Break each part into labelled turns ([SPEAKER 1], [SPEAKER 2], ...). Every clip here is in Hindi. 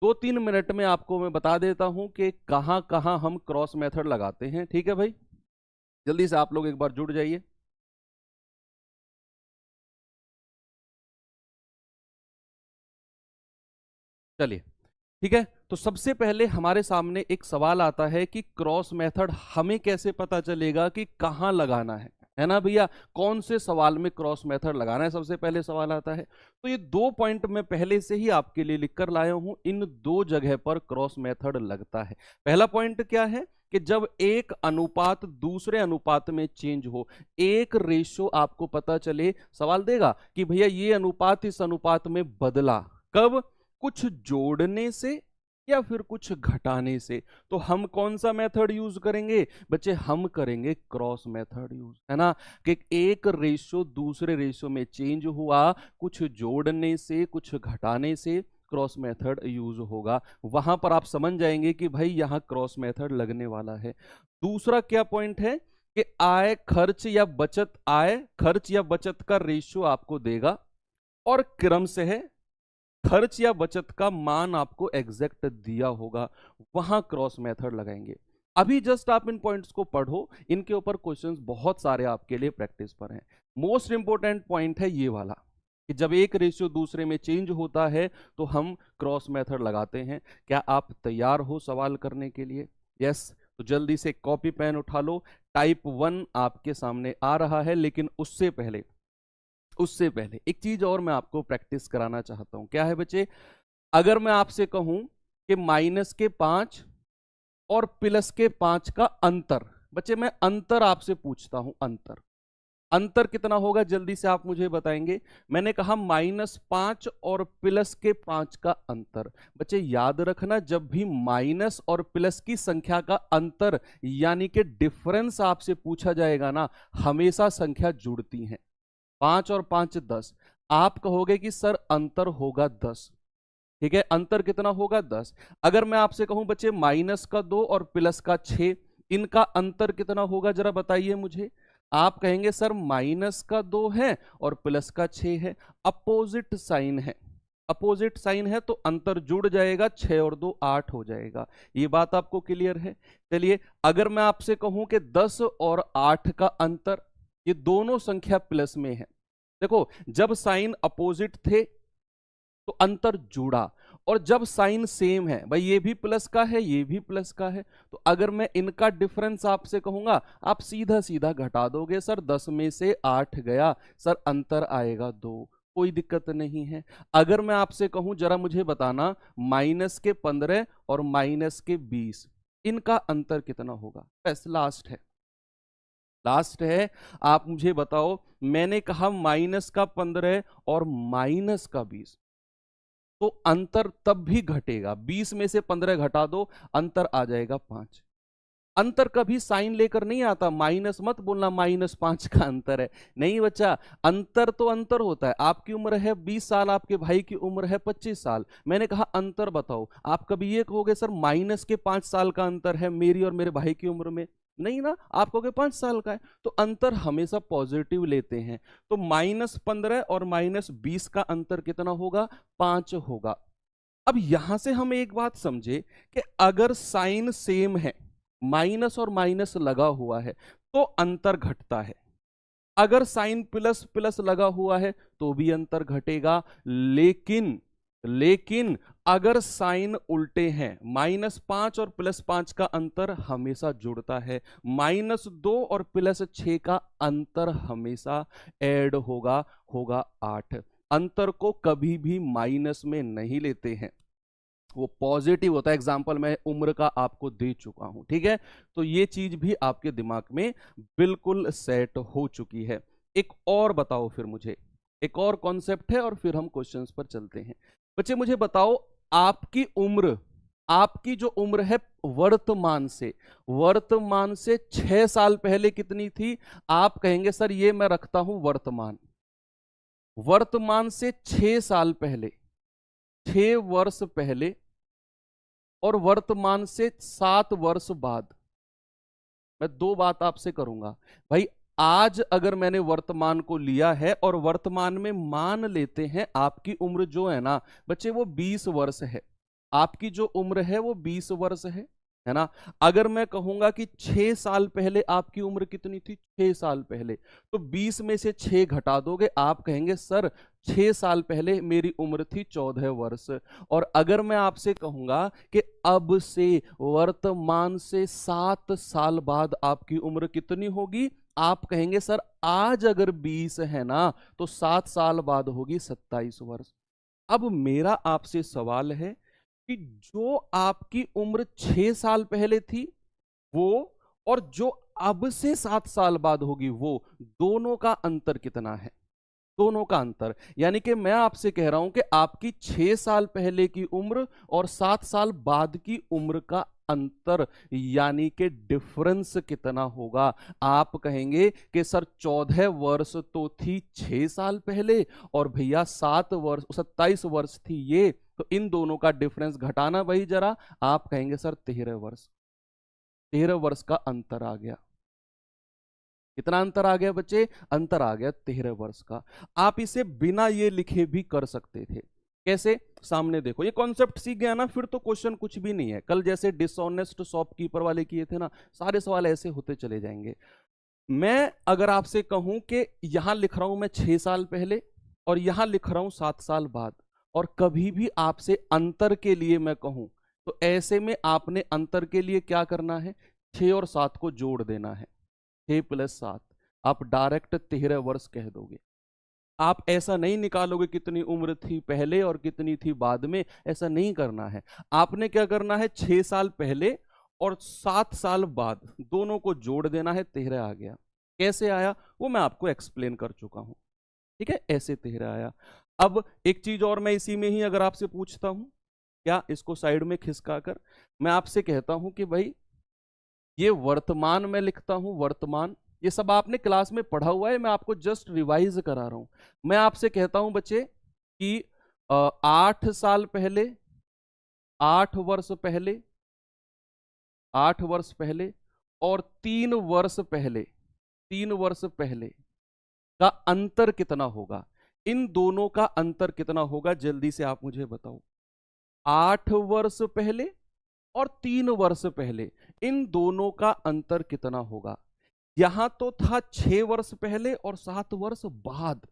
[SPEAKER 1] 2-3 मिनट में आपको मैं बता देता हूं कि कहां कहां हम क्रॉस मेथड लगाते हैं। ठीक है भाई, जल्दी से आप लोग एक बार जुड़ जाइए। चलिए ठीक है, तो सबसे पहले हमारे सामने एक सवाल आता है कि क्रॉस मेथड हमें कैसे पता चलेगा कि कहां लगाना है ना भैया? कौन से सवाल में क्रॉस मेथड लगाना है, सबसे पहले सवाल आता है। तो ये 2 पॉइंट मैं पहले से ही आपके लिए लिख कर लाया हूं, इन 2 जगह पर क्रॉस मेथड लगता है। पहला पॉइंट क्या है कि जब एक अनुपात दूसरे अनुपात में चेंज हो, एक रेशो आपको पता चले, सवाल देगा कि भैया ये अनुपात इस अनुपात में बदला, कब? कुछ जोड़ने से या फिर कुछ घटाने से। तो हम कौन सा मेथड यूज करेंगे बच्चे? हम करेंगे क्रॉस मेथड यूज, है ना? कि एक रेशो दूसरे रेशो में चेंज हुआ, कुछ जोड़ने से कुछ घटाने से क्रॉस मेथड यूज होगा। वहां पर आप समझ जाएंगे कि भाई यहां क्रॉस मेथड लगने वाला है। दूसरा क्या पॉइंट है कि आय खर्च या बचत, आय खर्च या बचत का रेशियो आपको देगा और क्रम से है खर्च या बचत का मान आपको एग्जैक्ट दिया होगा, वहां क्रॉस मेथड लगाएंगे। अभी जस्ट आप इन पॉइंट्स को पढ़ो, इनके ऊपर क्वेश्चंस बहुत सारे आपके लिए प्रैक्टिस पर हैं। मोस्ट इंपॉर्टेंट पॉइंट है ये वाला कि जब एक रेशियो दूसरे में चेंज होता है तो हम क्रॉस मेथड लगाते हैं। क्या आप तैयार हो सवाल करने के लिए? यस, तो जल्दी से कॉपी पेन उठा लो। टाइप 1 आपके सामने आ रहा है, लेकिन उससे पहले एक चीज और मैं आपको प्रैक्टिस कराना चाहता हूं। क्या है बच्चे? अगर मैं आपसे कहूं कि -5 और +5 का अंतर, बच्चे मैं अंतर आपसे पूछता हूं, अंतर कितना होगा? जल्दी से आप मुझे बताएंगे। मैंने कहा -5 और +5 का अंतर। बच्चे याद रखना, जब भी माइनस और प्लस की संख्या का अंतर यानी कि डिफरेंस आपसे पूछा जाएगा ना, हमेशा संख्या जुड़ती है। 5 और 5 10। आप कहोगे कि सर अंतर होगा 10, ठीक है, अंतर कितना होगा? 10। अगर मैं आपसे कहूं बच्चे -2 और +6, इनका अंतर कितना होगा जरा बताइए मुझे। आप कहेंगे सर -2 है और +6 है, अपोजिट साइन है, अपोजिट साइन है तो अंतर जुड़ जाएगा, 6 और 2 8 हो जाएगा। ये बात आपको क्लियर है? चलिए, अगर मैं आपसे कहूं कि 10 और 8 का अंतर, ये दोनों संख्या प्लस में है। देखो, जब साइन अपोजिट थे तो अंतर जुड़ा, और जब साइन सेम है, भाई ये भी प्लस का है ये भी प्लस का है, तो अगर मैं इनका डिफरेंस आपसे कहूंगा, आप सीधा सीधा घटा दोगे। सर 10 में से 8 गया, सर अंतर आएगा 2, कोई दिक्कत नहीं है। अगर मैं आपसे कहूं जरा मुझे बताना, -15 और -20, इनका अंतर कितना होगा? बस लास्ट है, आप मुझे बताओ। मैंने कहा -15 और -20, तो अंतर तब भी घटेगा। 20 में से 15 घटा दो, अंतर आ जाएगा 5। अंतर कभी साइन लेकर नहीं आता, माइनस मत बोलना -5 का अंतर है, नहीं बच्चा। अंतर तो अंतर होता है। आपकी उम्र है 20 साल, आपके भाई की उम्र है 25 साल। मैंने कहा अंतर बताओ, आप कभी ये कहोगे सर -5 साल का अंतर है मेरी और मेरे भाई की उम्र में? नहीं ना, आप कहोगे 5 साल का है। तो अंतर हमेशा पॉजिटिव लेते हैं। तो -15 और -20 का अंतर कितना होगा? 5 होगा। अब यहां से हम एक बात समझे कि अगर साइन सेम है, माइनस और माइनस लगा हुआ है, तो अंतर घटता है। अगर साइन प्लस प्लस लगा हुआ है तो भी अंतर घटेगा। लेकिन अगर साइन उल्टे हैं, -5 और +5 का अंतर हमेशा जुड़ता है, -2 और +6 का अंतर हमेशा ऐड होगा 8। अंतर को कभी भी माइनस में नहीं लेते हैं, वो पॉजिटिव होता है। एग्जाम्पल मैं उम्र का आपको दे चुका हूं, ठीक है? तो ये चीज भी आपके दिमाग में बिल्कुल सेट हो चुकी है। एक और बताओ फिर मुझे, एक और कॉन्सेप्ट है और फिर हम क्वेश्चंस पर चलते हैं। बच्चे मुझे बताओ, आपकी उम्र, आपकी जो उम्र है वर्तमान से 6 साल पहले कितनी थी? आप कहेंगे सर ये मैं रखता हूं वर्तमान से 6 साल पहले, 6 वर्ष पहले, और वर्तमान से 7 वर्ष बाद। मैं 2 बात आपसे करूंगा भाई। आज अगर मैंने वर्तमान को लिया है और वर्तमान में मान लेते हैं आपकी उम्र जो है ना बच्चे वो 20 वर्ष है, आपकी जो उम्र है वो 20 वर्ष है ना। अगर मैं कहूंगा कि 6 साल पहले आपकी उम्र कितनी थी, 6 साल पहले, तो 20 में से 6 घटा दोगे, आप कहेंगे सर 6 साल पहले मेरी उम्र थी 14 वर्ष। और अगर मैं आपसे कहूंगा कि अब से वर्तमान से 7 साल बाद आपकी उम्र कितनी होगी, आप कहेंगे सर आज अगर 20 है ना तो 7 साल बाद होगी 27 वर्ष। अब मेरा आपसे सवाल है कि जो आपकी उम्र 6 साल पहले थी वो, और जो अब से 7 साल बाद होगी वो, दोनों का अंतर कितना है, दोनों का अंतर। यानी कि मैं आपसे कह रहा हूं कि आपकी 6 साल पहले की उम्र और 7 साल बाद की उम्र का अंतर यानी कि डिफरेंस कितना होगा। आप कहेंगे कि सर 14 वर्ष तो थी 6 साल पहले और भैया 7 वर्ष 27 वर्ष थी ये, तो इन दोनों का डिफरेंस घटाना भाई जरा। आप कहेंगे सर 13 वर्ष, 13 वर्ष का अंतर आ गया। कितना अंतर आ गया बच्चे, अंतर आ गया 13 वर्ष का। आप इसे बिना ये लिखे भी कर सकते थे। कैसे, सामने देखो, ये कॉन्सेप्ट सीख गया ना, फिर तो क्वेश्चन कुछ भी नहीं है। कल जैसे डिसऑनेस्ट शॉपकीपर वाले किए थे ना, सारे सवाल ऐसे होते चले जाएंगे। मैं अगर आपसे कहूं कि यहां लिख रहा हूं मैं 6 साल पहले और यहां लिख रहा हूं 7 साल बाद, और कभी भी आपसे अंतर के लिए मैं कहूं, तो ऐसे में आपने अंतर के लिए क्या करना है, 6 और 7 को जोड़ देना है। 6 + 7, आप डायरेक्ट 13 वर्ष कह दोगे। आप ऐसा नहीं निकालोगे कितनी उम्र थी पहले और कितनी थी बाद में, ऐसा नहीं करना है। आपने क्या करना है, 6 साल पहले और 7 साल बाद दोनों को जोड़ देना है, 13 आ गया। कैसे आया वो मैं आपको एक्सप्लेन कर चुका हूं, ठीक है, ऐसे 13 आया। अब एक चीज और मैं इसी में ही अगर आपसे पूछता हूं, क्या इसको साइड में खिसका कर मैं आपसे कहता हूं कि भाई ये वर्तमान में लिखता हूं, वर्तमान, ये सब आपने क्लास में पढ़ा हुआ है, मैं आपको जस्ट रिवाइज करा रहा हूं। मैं आपसे कहता हूं बच्चे कि 8 साल पहले, 8 वर्ष पहले, 8 वर्ष पहले और 3 वर्ष पहले, 3 वर्ष पहले का अंतर कितना होगा, इन दोनों का अंतर कितना होगा, जल्दी से आप मुझे बताओ। 8 वर्ष पहले और 3 वर्ष पहले, इन दोनों का अंतर कितना होगा। यहां तो था 6 वर्ष पहले और 7 वर्ष बाद,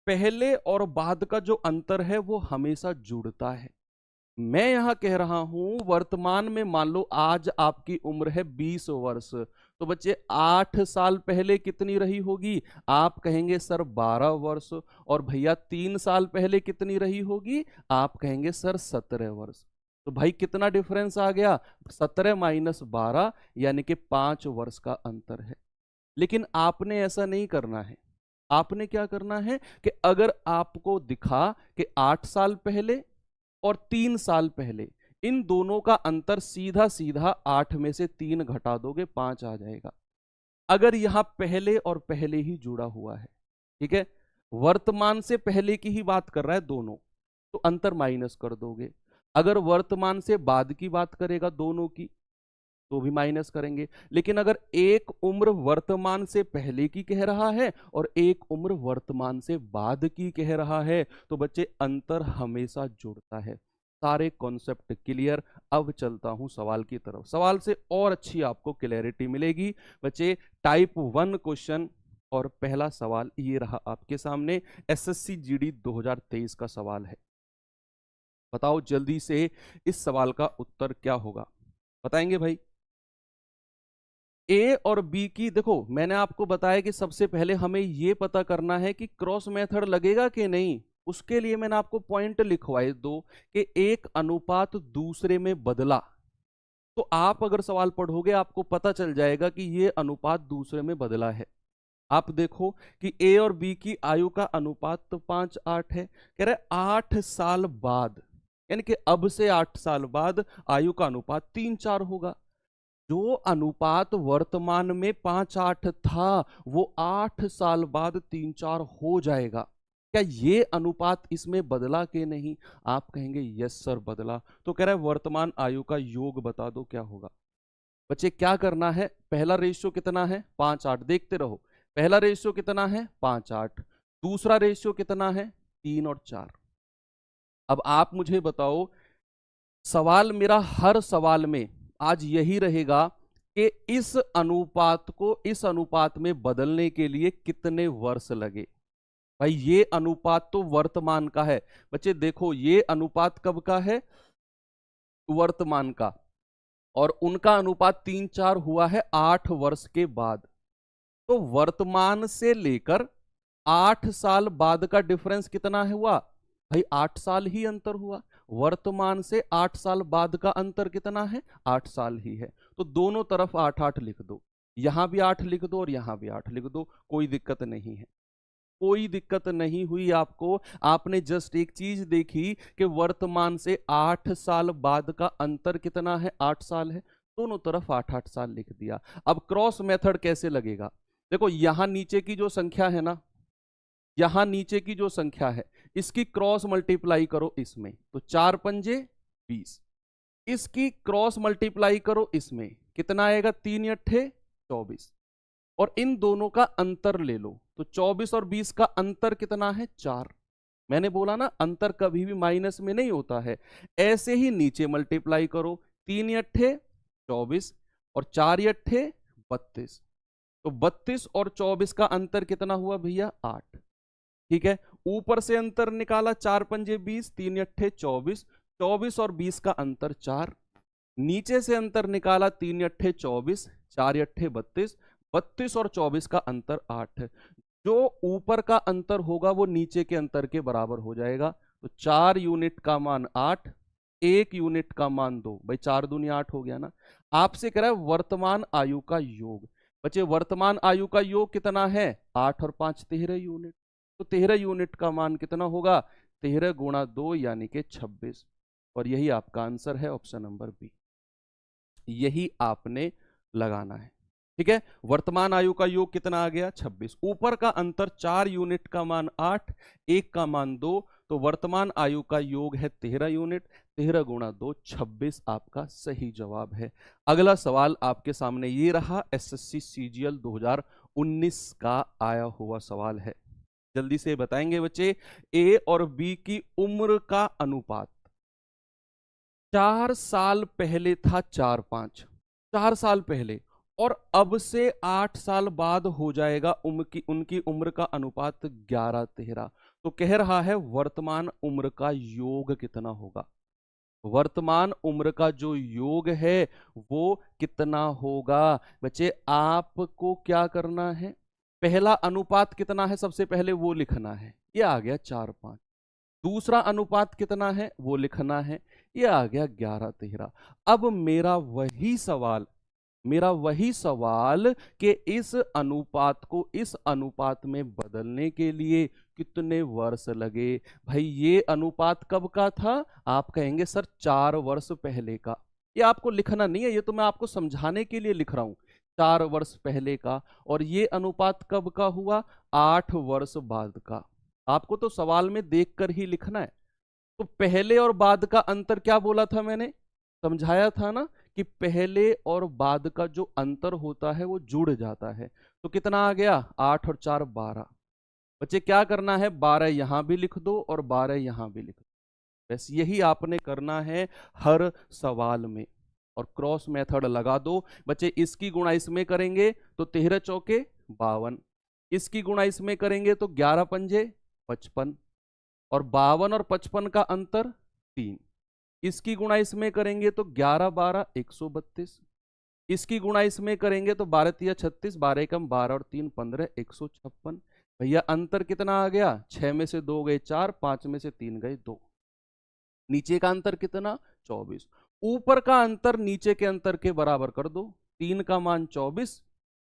[SPEAKER 1] पहले और बाद का जो अंतर है वो हमेशा जुड़ता है। मैं यहां कह रहा हूं वर्तमान में, मान लो आज आपकी उम्र है 20 वर्ष, तो बच्चे 8 साल पहले कितनी रही होगी, आप कहेंगे सर 12 वर्ष। और भैया 3 साल पहले कितनी रही होगी, आप कहेंगे सर 17 वर्ष। तो भाई कितना डिफरेंस आ गया, 17 - 12 यानी कि 5 वर्ष का अंतर है। लेकिन आपने ऐसा नहीं करना है। आपने क्या करना है कि अगर आपको दिखा कि 8 साल पहले और 3 साल पहले, इन दोनों का अंतर सीधा सीधा 8 में से 3 घटा दोगे 5 आ जाएगा। अगर यहां पहले और पहले ही जुड़ा हुआ है, ठीक है, वर्तमान से पहले की ही बात कर रहा है दोनों, तो अंतर माइनस कर दोगे। अगर वर्तमान से बाद की बात करेगा दोनों की, तो भी माइनस करेंगे। लेकिन अगर एक उम्र वर्तमान से पहले की कह रहा है और एक उम्र वर्तमान से बाद की कह रहा है, तो बच्चे अंतर हमेशा जुड़ता है। सारे कॉन्सेप्ट क्लियर। अब चलता हूं सवाल की तरफ, सवाल से और अच्छी आपको क्लैरिटी मिलेगी बच्चे। टाइप 1 क्वेश्चन और पहला सवाल ये रहा आपके सामने, एसएससी जीडी 2023 का सवाल है। बताओ जल्दी से इस सवाल का उत्तर क्या होगा, बताएंगे भाई। ए और बी की, देखो मैंने आपको बताया कि सबसे पहले हमें यह पता करना है कि क्रॉस मेथड लगेगा कि नहीं। उसके लिए मैंने आपको पॉइंट लिखवाए दो कि एक अनुपात दूसरे में बदला, तो आप अगर सवाल पढ़ोगे आपको पता चल जाएगा कि यह अनुपात दूसरे में बदला है। आप देखो कि ए और बी की आयु का अनुपात तो 5:8 है, कह रहे 8 साल बाद, यानी कि अब से 8 साल बाद आयु का अनुपात 3:4 होगा। जो अनुपात वर्तमान में 5:8 था वो 8 साल बाद 3:4 हो जाएगा। क्या ये अनुपात इसमें बदला कि नहीं, आप कहेंगे यस सर बदला। तो कह रहा है वर्तमान आयु का योग बता दो क्या होगा। बच्चे क्या करना है, पहला रेशियो कितना है 5:8, देखते रहो। पहला रेशियो कितना है 5:8, दूसरा रेशियो कितना है 3 और 4। अब आप मुझे बताओ सवाल मेरा हर सवाल में आज यही रहेगा कि इस अनुपात को इस अनुपात में बदलने के लिए कितने वर्ष लगे। भाई ये अनुपात तो वर्तमान का है। बच्चे देखो, ये अनुपात कब का है? वर्तमान का। और उनका अनुपात 3-4 हुआ है 8 वर्ष के बाद। तो वर्तमान से लेकर 8 साल बाद का डिफरेंस कितना हुआ? भाई 8 साल ही अंतर हुआ। वर्तमान से 8 साल बाद का अंतर कितना है? 8 साल ही है। तो दोनों तरफ 8-8 लिख दो, यहां भी 8 लिख दो और यहां भी 8 लिख दो, कोई दिक्कत नहीं है। कोई दिक्कत नहीं हुई आपको। आपने जस्ट एक चीज देखी कि वर्तमान से 8 साल बाद का अंतर कितना है? 8 साल है। दोनों तरफ 8-8 साल लिख दिया। अब क्रॉस मेथड कैसे लगेगा? देखो, यहां नीचे की जो संख्या है ना, यहां नीचे की जो संख्या है, इसकी क्रॉस मल्टीप्लाई करो इसमें, तो 4 पंजे 20। इसकी क्रॉस मल्टीप्लाई करो इसमें, कितना आएगा? 3 अट्ठे 24। और इन दोनों का अंतर ले लो, तो 24 और 20 का अंतर कितना है? 4। मैंने बोला ना, अंतर कभी भी माइनस में नहीं होता है। ऐसे ही नीचे मल्टीप्लाई करो, 3 अट्ठे 24 और 4 अट्ठे 32। तो 32 और 24 का अंतर कितना हुआ भैया? 8। ठीक है, ऊपर से अंतर निकाला, 4 पंजे 20, 3 अट्ठे 24, 24 और 20 का अंतर 4। नीचे से अंतर निकाला, 3 अट्ठे 24, 4 अट्ठे 32, 32 और 24 का अंतर 8 है। जो ऊपर का अंतर होगा वो नीचे के अंतर के बराबर हो जाएगा। तो 4 यूनिट का मान 8, 1 यूनिट का मान 2। भाई 4 दूनी 8 हो गया ना। आपसे कह रहा है वर्तमान आयु का योग। बच्चे वर्तमान आयु का योग कितना है? 8 और 5 13 यूनिट। तो 13 यूनिट का मान कितना होगा? 13 गुणा 2 यानी कि 26। और यही आपका आंसर है, ऑप्शन नंबर बी। यही आपने लगाना है। ठीक है, वर्तमान आयु का योग कितना आ गया? 26। ऊपर का अंतर 4 यूनिट का मान 8, 1 का मान 2, तो वर्तमान आयु का योग है 13 यूनिट। 13 गुणा 2 26 आपका सही जवाब है। अगला सवाल आपके सामने ये रहा, एसएससी सीजीएल 2019 का आया हुआ सवाल है। जल्दी से बताएंगे बच्चे। ए और बी की उम्र का अनुपात 4 साल पहले था 4-5, 4 साल पहले, और अब से 8 साल बाद हो जाएगा उनकी उम्र का अनुपात 11-13। तो कह रहा है वर्तमान उम्र का योग कितना होगा? वर्तमान उम्र का जो योग है वो कितना होगा? बच्चे आपको क्या करना है? पहला अनुपात कितना है सबसे पहले वो लिखना है, ये आ गया 4-5। दूसरा अनुपात कितना है वो लिखना है, ये आ गया 11-13। अब मेरा वही सवाल कि इस अनुपात को इस अनुपात में बदलने के लिए कितने वर्ष लगे। भाई ये अनुपात कब का था? आप कहेंगे सर 4 वर्ष पहले का। ये आपको लिखना नहीं है, ये तो मैं आपको समझाने के लिए लिख रहा हूं, 4 वर्ष पहले का। और ये अनुपात कब का हुआ? 8 वर्ष बाद का। आपको तो सवाल में देखकर ही लिखना है। तो पहले और बाद का अंतर क्या बोला था मैंने? समझाया था ना कि पहले और बाद का जो अंतर होता है वो जुड़ जाता है। तो कितना आ गया? 8 और 4 12। बच्चे क्या करना है? 12 यहां भी लिख दो और 12 यहां भी लिख दो। बस यही आपने करना है हर सवाल में। और क्रॉस मेथड लगा दो। बच्चे इसकी गुणा इसमें करेंगे तो 13 चौके 52, इसकी गुणा इसमें करेंगे तो 11 पंजे 55, और 52 और 55 का अंतर 3। इसकी गुणा इसमें करेंगे तो 11 12 132, इसकी गुणा इसमें करेंगे तो 12 3 36, 12 कम 12 और 3 15 156। भैया अंतर कितना आ गया? 6 में से 2 गए 4, 5 में से 3 गए 2। नीचे का अंतर कितना? 24। ऊपर का अंतर नीचे के अंतर के बराबर कर दो। 3 का मान 24,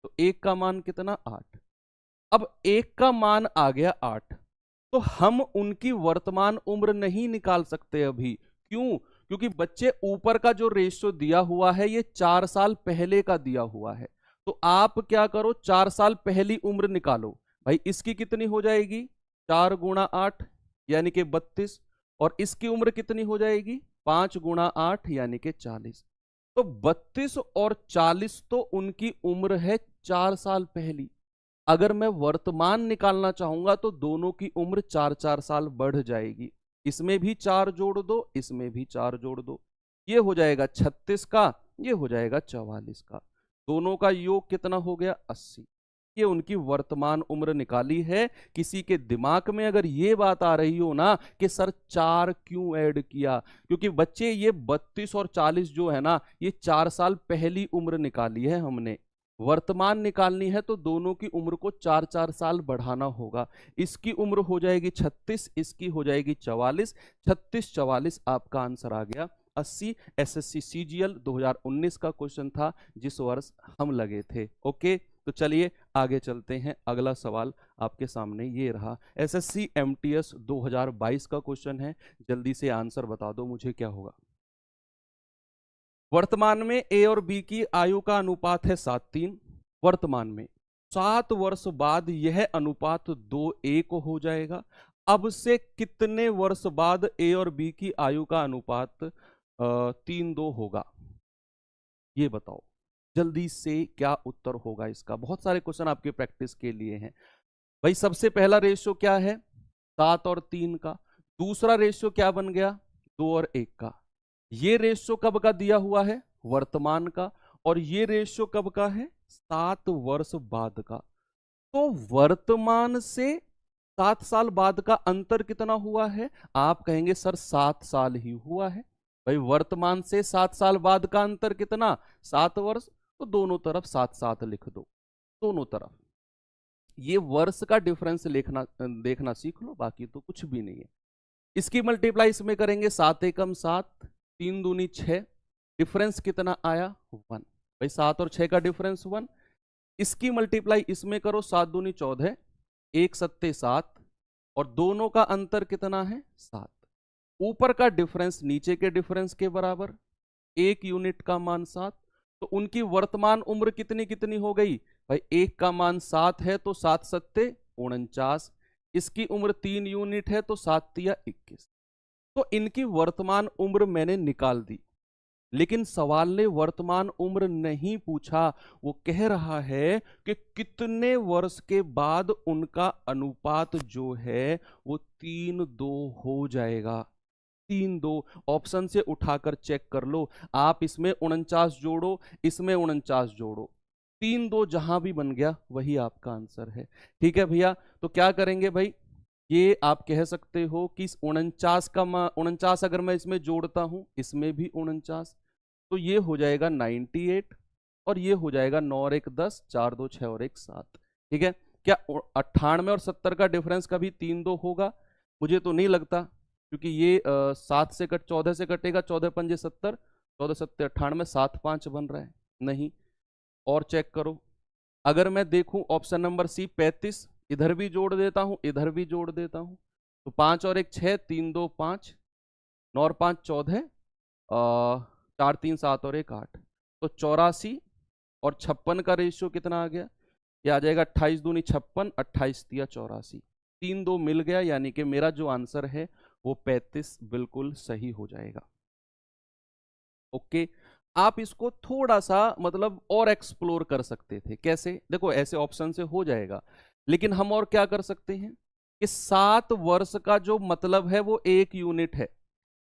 [SPEAKER 1] तो 1 का मान कितना? 8। अब 1 का मान आ गया 8, तो हम उनकी वर्तमान उम्र नहीं निकाल सकते अभी। क्यों? क्योंकि बच्चे ऊपर का जो रेशियो दिया हुआ है ये 4 साल पहले का दिया हुआ है। तो आप क्या करो, 4 साल पहली उम्र निकालो। भाई इसकी कितनी हो जाएगी? 4 गुणा 8 यानी कि 32, और इसकी उम्र कितनी हो जाएगी? 5 गुणा 8 यानी कि 40। तो 32 और 40 तो उनकी उम्र है 4 साल पहली। अगर मैं वर्तमान निकालना चाहूंगा तो दोनों की उम्र 4-4 साल बढ़ जाएगी। इसमें भी 4 जोड़ दो, इसमें भी 4 जोड़ दो। ये हो जाएगा 36 का, ये हो जाएगा 44 का, दोनों का योग कितना हो गया 80। ये उनकी वर्तमान उम्र निकाली है। किसी के दिमाग में अगर ये बात आ रही हो ना कि सर 4 क्यों ऐड किया, क्योंकि बच्चे ये 32 और 40 जो है ना, ये 4 साल पहली उम्र निकाली है हमने, वर्तमान निकालनी है तो दोनों की उम्र को 4-4 साल बढ़ाना होगा। इसकी उम्र हो जाएगी 36, इसकी हो जाएगी 44, 36-44 आपका आंसर आ गया 80। एसएससी सीजीएल 2019 का क्वेश्चन था जिस वर्ष हम लगे थे। ओके, तो चलिए आगे चलते हैं। अगला सवाल आपके सामने ये रहा, एसएससी एमटीएस 2022 का क्वेश्चन है, जल्दी से आंसर बता दो मुझे क्या होगा। वर्तमान में ए और बी की आयु का अनुपात है 7:3। वर्तमान में 7 वर्ष बाद यह अनुपात 2:1 हो जाएगा। अब से कितने वर्ष बाद ए और बी की आयु का अनुपात 3:2 होगा, ये बताओ जल्दी से क्या उत्तर होगा इसका। बहुत सारे क्वेश्चन आपके प्रैक्टिस के लिए हैं भाई। सबसे पहला रेशियो क्या है 7 और 3 का, दूसरा रेशियो क्या बन गया 2 और 1 का। ये रेशियो कब का दिया हुआ है वर्तमान का, और ये रेशियो कब का है 7 वर्ष बाद का। तो वर्तमान से 7 साल बाद का अंतर कितना हुआ है, आप कहेंगे सर 7 साल ही हुआ है। भाई वर्तमान से 7 साल बाद का अंतर कितना 7 वर्ष, तो दोनों तरफ 7-7 लिख दो, दोनों तरफ। ये वर्ष का डिफरेंस लिखना देखना सीख लो, बाकी तो कुछ भी नहीं है। इसकी मल्टीप्लाई इसमें करेंगे 7 एकम 7, 3 दूनी 6, डिफरेंस कितना आया 1। भाई 7 और 6 का डिफरेंस 1। इसकी मल्टीप्लाई इसमें करो 7 दूनी 14, 1 सत्ते 7, और दोनों का अंतर कितना है 7। ऊपर का डिफरेंस नीचे के डिफरेंस के बराबर, 1 यूनिट का मान 7। तो उनकी वर्तमान उम्र कितनी कितनी हो गई भाई, 1 का मान 7 है तो 7 सत्ते 49, इसकी उम्र 3 यूनिट है तो 7 तिया 21। तो इनकी वर्तमान उम्र मैंने निकाल दी, लेकिन सवाल ने वर्तमान उम्र नहीं पूछा। वो कह रहा है कि कितने वर्ष के बाद उनका अनुपात जो है वो 3:2 हो जाएगा। 3:2 ऑप्शन से उठाकर चेक कर लो। आप इसमें 49 जोड़ो, इसमें 49 जोड़ो, 3:2 जहां भी बन गया वही आपका आंसर है। ठीक है भैया, तो क्या करेंगे भाई, ये आप कह सकते हो कि 49 का 49 अगर मैं इसमें जोड़ता हूं, इसमें भी 49, तो ये हो जाएगा 98, और ये हो जाएगा 9 और 1 10, 4 2 6 और 1 7। ठीक है, क्या 98 और 70 का डिफरेंस कभी 3:2 होगा, मुझे तो नहीं लगता, क्योंकि ये 7 से 14 से कटेगा, 14 पंजे 70, 14 सत्ते 98, 7 5 बन रहा है नहीं। और चेक करो, अगर मैं देखूं ऑप्शन नंबर सी 35, इधर भी जोड़ देता हूं, इधर भी जोड़ देता हूं, तो 5 और 1 6, 3 2 5, 9 और 5 14, 4 3 7 और 1 8, तो 84 और 56 का रेशियो कितना आ गया, ये आ जाएगा 28 दूनी 56, 28 तिया 84, 3:2 मिल गया, यानी कि मेरा जो आंसर है वो 35 बिल्कुल सही हो जाएगा। ओके, आप इसको थोड़ा सा मतलब और एक्सप्लोर कर सकते थे। कैसे, देखो ऐसे ऑप्शन से हो जाएगा, लेकिन हम और क्या कर सकते हैं कि 7 वर्ष का जो मतलब है वो 1 यूनिट है।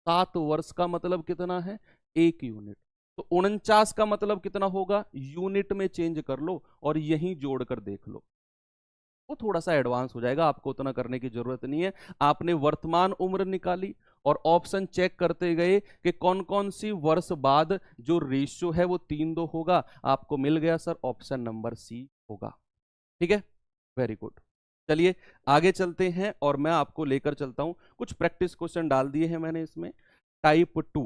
[SPEAKER 1] 7 वर्ष का मतलब कितना है 1 यूनिट, तो 49 का मतलब कितना होगा, यूनिट में चेंज कर लो और यहीं जोड़कर देख लो, वो थोड़ा सा एडवांस हो जाएगा, आपको उतना करने की जरूरत नहीं है। आपने वर्तमान उम्र निकाली और ऑप्शन चेक करते गए कि कौन कौन सी वर्ष बाद जो रेशियो है वो 3:2 होगा, आपको मिल गया सर ऑप्शन नंबर सी होगा। ठीक है, वेरी गुड। चलिए आगे चलते हैं और मैं आपको लेकर चलता हूं, कुछ प्रैक्टिस क्वेश्चन डाल दिए हैं मैंने इसमें टाइप 2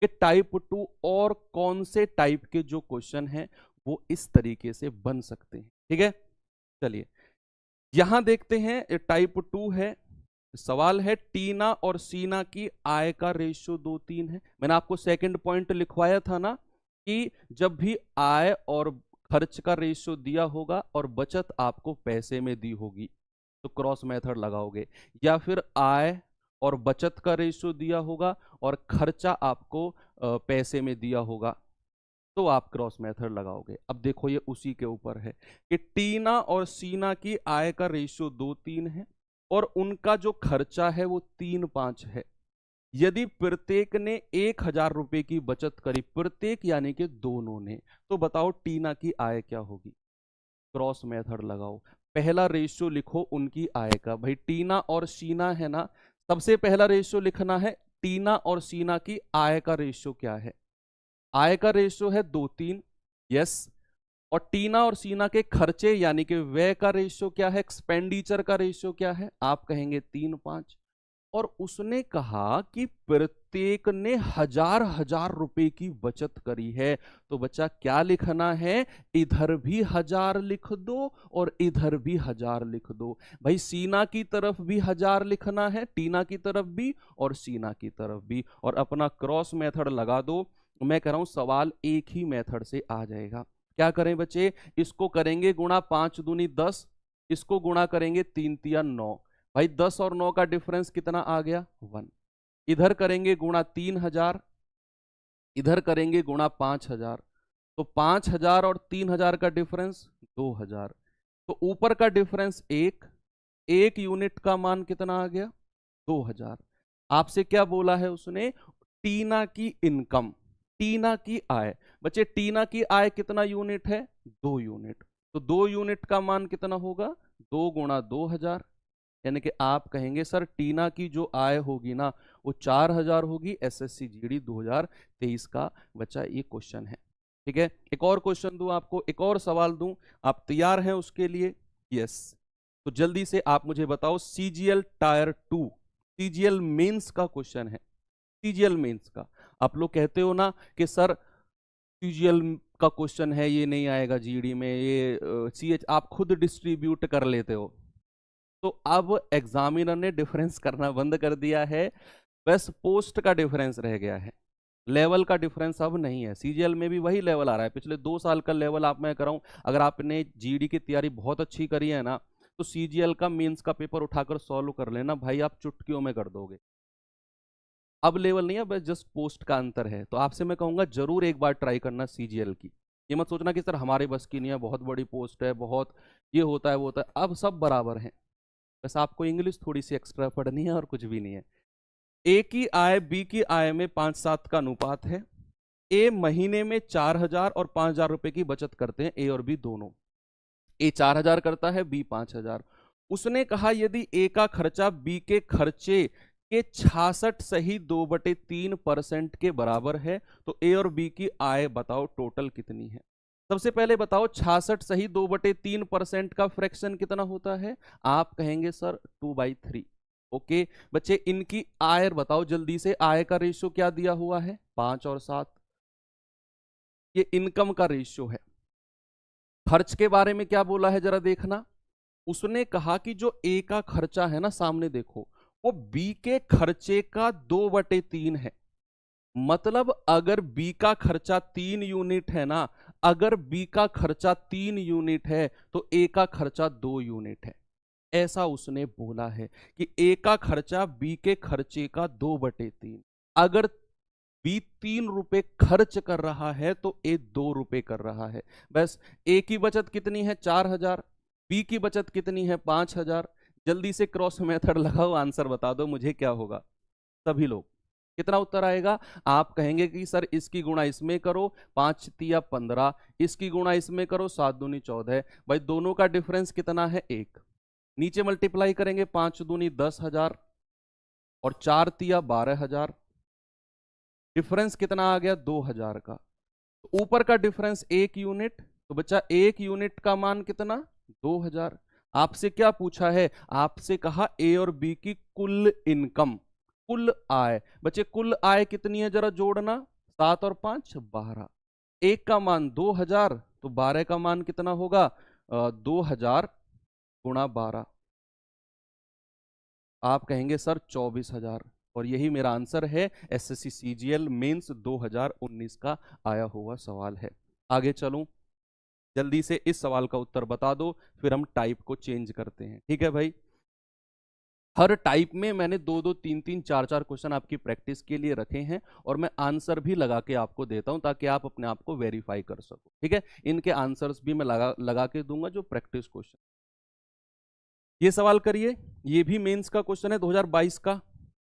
[SPEAKER 1] के। टाइप 2 और कौन से टाइप के जो क्वेश्चन हैं वो इस तरीके से बन सकते हैं। ठीक है, चलिए यहां देखते हैं, टाइप 2 है, सवाल है टीना और सीना की आय का रेशियो 2:3 है। मैंने आपको सेकंड पॉइंट लिखवाया था ना कि जब भी आय और खर्च का रेशियो दिया होगा और बचत आपको पैसे में दी होगी तो क्रॉस मेथड लगाओगे, या फिर आय और बचत का रेशियो दिया होगा और खर्चा आपको पैसे में दिया होगा तो आप क्रॉस मेथड लगाओगे। अब देखो ये उसी के ऊपर है कि टीना और सीना की आय का रेशियो 2:3 है और उनका जो खर्चा है वो 3:5 है। यदि प्रत्येक ने 1,000 रुपए की बचत करी, प्रत्येक यानी कि दोनों ने, तो बताओ टीना की आय क्या होगी। क्रॉस मेथड लगाओ, पहला रेशियो लिखो उनकी आय का। भाई टीना और शीना है ना, सबसे पहला रेशियो लिखना है टीना और शीना की आय का रेशियो क्या है। आय का रेशियो है 2:3, यस। और टीना और शीना के खर्चे यानी कि व्यय का रेशियो क्या है, एक्सपेंडिचर का रेशियो क्या है, आप कहेंगे 3:5। और उसने कहा कि प्रत्येक ने 1,000 रुपए की बचत करी है। तो बच्चा क्या लिखना है, इधर भी 1,000 लिख दो और इधर भी 1,000 लिख दो। भाई सीना की तरफ भी 1,000 लिखना है, टीना की तरफ भी और सीना की तरफ भी, और अपना क्रॉस मेथड लगा दो। मैं कह रहा हूं सवाल एक ही मेथड से आ जाएगा। क्या करें बच्चे, इसको करेंगे गुणा 5 दूनी 10, इसको गुणा करेंगे 3 तिया 9। भाई 10 और 9 का डिफरेंस कितना आ गया, 1। इधर करेंगे गुणा 3,000, इधर करेंगे गुणा 5,000, तो 5,000 और 3,000 का डिफरेंस 2,000। तो ऊपर का डिफरेंस 1 यूनिट का मान कितना आ गया, 2,000। आपसे क्या बोला है उसने, टीना की इनकम, टीना की आय। बच्चे टीना की आय कितना यूनिट है, 2 यूनिट। तो 2 यूनिट का मान कितना होगा, 2 गुणा 2,000। यानी कि आप कहेंगे सर टीना की जो आय होगी ना वो 4,000 होगी। एसएससी जीडी 2023 का बच्चा ये क्वेश्चन है। ठीक है, एक और क्वेश्चन दूं आपको, एक और सवाल दूं, आप तैयार हैं उसके लिए, यस। तो जल्दी से आप मुझे बताओ, सीजीएल टायर 2 सीजीएल मेंस का क्वेश्चन है। सीजीएल मेंस का आप लोग कहते हो ना कि सर सीजीएल का क्वेश्चन है ये नहीं आएगा जीडी में, ये सीएच आप खुद डिस्ट्रीब्यूट कर लेते हो। तो अब एग्जामिनर ने डिफरेंस करना बंद कर दिया है, बस पोस्ट का डिफरेंस रह गया है, लेवल का डिफरेंस अब नहीं है। सीजीएल में भी वही लेवल आ रहा है, पिछले 2 साल का लेवल आप मैं कराऊं। अगर आपने जीडी की तैयारी बहुत अच्छी करी है ना, तो सीजीएल का मेंस का पेपर उठाकर सॉल्व कर लेना भाई, आप चुटकियों में कर दोगे। अब लेवल नहीं है, बस जस्ट पोस्ट का अंतर है। तो आपसे मैं कहूंगा जरूर एक बार ट्राई करना सीजीएल की। ये मत सोचना कि सर हमारे बस की नहीं है, बहुत बड़ी पोस्ट है, बहुत ये होता है वो होता है, अब सब बराबर हैं। बस आपको इंग्लिश थोड़ी सी एक्स्ट्रा पढ़नी है और कुछ भी नहीं है। ए की आय बी की आय में 5:7 का अनुपात है। ए महीने में 4,000 और 5,000 रुपए की बचत करते हैं, ए और बी दोनों। ए 4,000 करता है, बी 5,000। उसने कहा यदि ए का खर्चा बी के खर्चे के 66 सही 2/3% के बराबर है, तो ए और बी की आय बताओ टोटल कितनी है। सबसे पहले बताओ 66 सही 2/3% का फ्रैक्शन कितना होता है, आप कहेंगे सर 2/3। ओके बच्चे, इनकी आय बताओ जल्दी से, आय का रेशियो क्या दिया हुआ है, 5 और 7। ये इनकम का रेशियो है। खर्च के बारे में क्या बोला है जरा देखना, उसने कहा कि जो ए का खर्चा है ना, सामने देखो, वो बी के खर्चे का 2/3 है। मतलब अगर बी का खर्चा 3 यूनिट है ना, अगर बी का खर्चा 3 यूनिट है तो ए का खर्चा 2 यूनिट है। ऐसा उसने बोला है कि ए का खर्चा बी के खर्चे का 2/3। अगर बी 3 रुपए खर्च कर रहा है तो ए 2 रुपए कर रहा है। बस ए की बचत कितनी है, 4,000, बी की बचत कितनी है, 5,000। जल्दी से क्रॉस मेथड लगाओ, आंसर बता दो मुझे क्या होगा। सभी लोग कितना उत्तर आएगा, आप कहेंगे कि सर इसकी गुणा इसमें करो, 5 तिया 15, इसकी गुणा इसमें करो, 7 दूनी 14। भाई दोनों का डिफरेंस कितना है, 1। नीचे मल्टीप्लाई करेंगे, 5 दूनी 10,000 और 4 तिया 12,000। डिफरेंस कितना आ गया, 2,000 का। तो ऊपर का डिफरेंस 1 यूनिट, तो बच्चा 1 यूनिट का मान कितना, 2,000। आपसे क्या पूछा है, आपसे कहा ए और बी की कुल इनकम, कुल आय। बच्चे कुल आय कितनी है जरा जोड़ना, 7 और 5 12। 1 का मान 2,000, तो 12 का मान कितना होगा, 2,000 गुणा 12। आप कहेंगे सर 24,000, और यही मेरा आंसर है। एसएससी सीजीएल मेंस 2019 का आया हुआ सवाल है। आगे चलूं, जल्दी से इस सवाल का उत्तर बता दो, फिर हम टाइप को चेंज करते हैं। ठीक है भाई, हर टाइप में मैंने 2-2, 3-3, 4-4 क्वेश्चन आपकी प्रैक्टिस के लिए रखे हैं, और मैं आंसर भी लगा के आपको देता हूं ताकि आप अपने आप को वेरीफाई कर सको। ठीक है, इनके आंसर्स भी मैं लगा के दूंगा, जो प्रैक्टिस क्वेश्चन। ये सवाल करिए, ये भी मेंस का क्वेश्चन है 2022 का।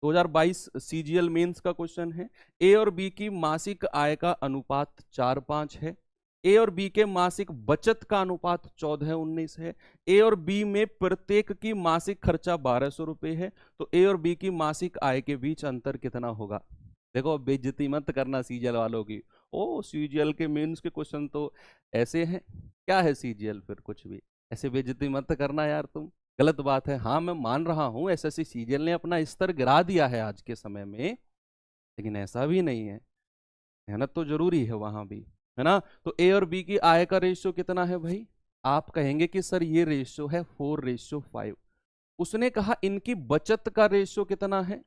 [SPEAKER 1] 2022 सीजीएल मेंस का क्वेश्चन है। ए और बी की मासिक आय का अनुपात 4:5 है। ए और बी के मासिक बचत का अनुपात 14:19 है। ए और बी में प्रत्येक की मासिक खर्चा 1200 रुपए है। तो ए और बी की मासिक आय के बीच अंतर कितना होगा? देखो, बेइज्जती मत करना सीजीएल वालों की। ओ, सीजीएल के मेंस के क्वेश्चन तो ऐसे हैं। क्या है सीजीएल? फिर कुछ भी ऐसे बेइज्जती मत करना यार, तुम गलत बात है। हाँ, मैं मान रहा हूं एसएससी सीजीएल ने अपना स्तर गिरा दिया है आज के समय में, लेकिन ऐसा भी नहीं है, मेहनत तो जरूरी है वहां भी, है ना। तो ए और बी की आय का रेशियो कितना है भाई? आप कहेंगे कि सर ये रेशियो है 4:5। उसने कहा इनकी बचत का रेशियो कितना है?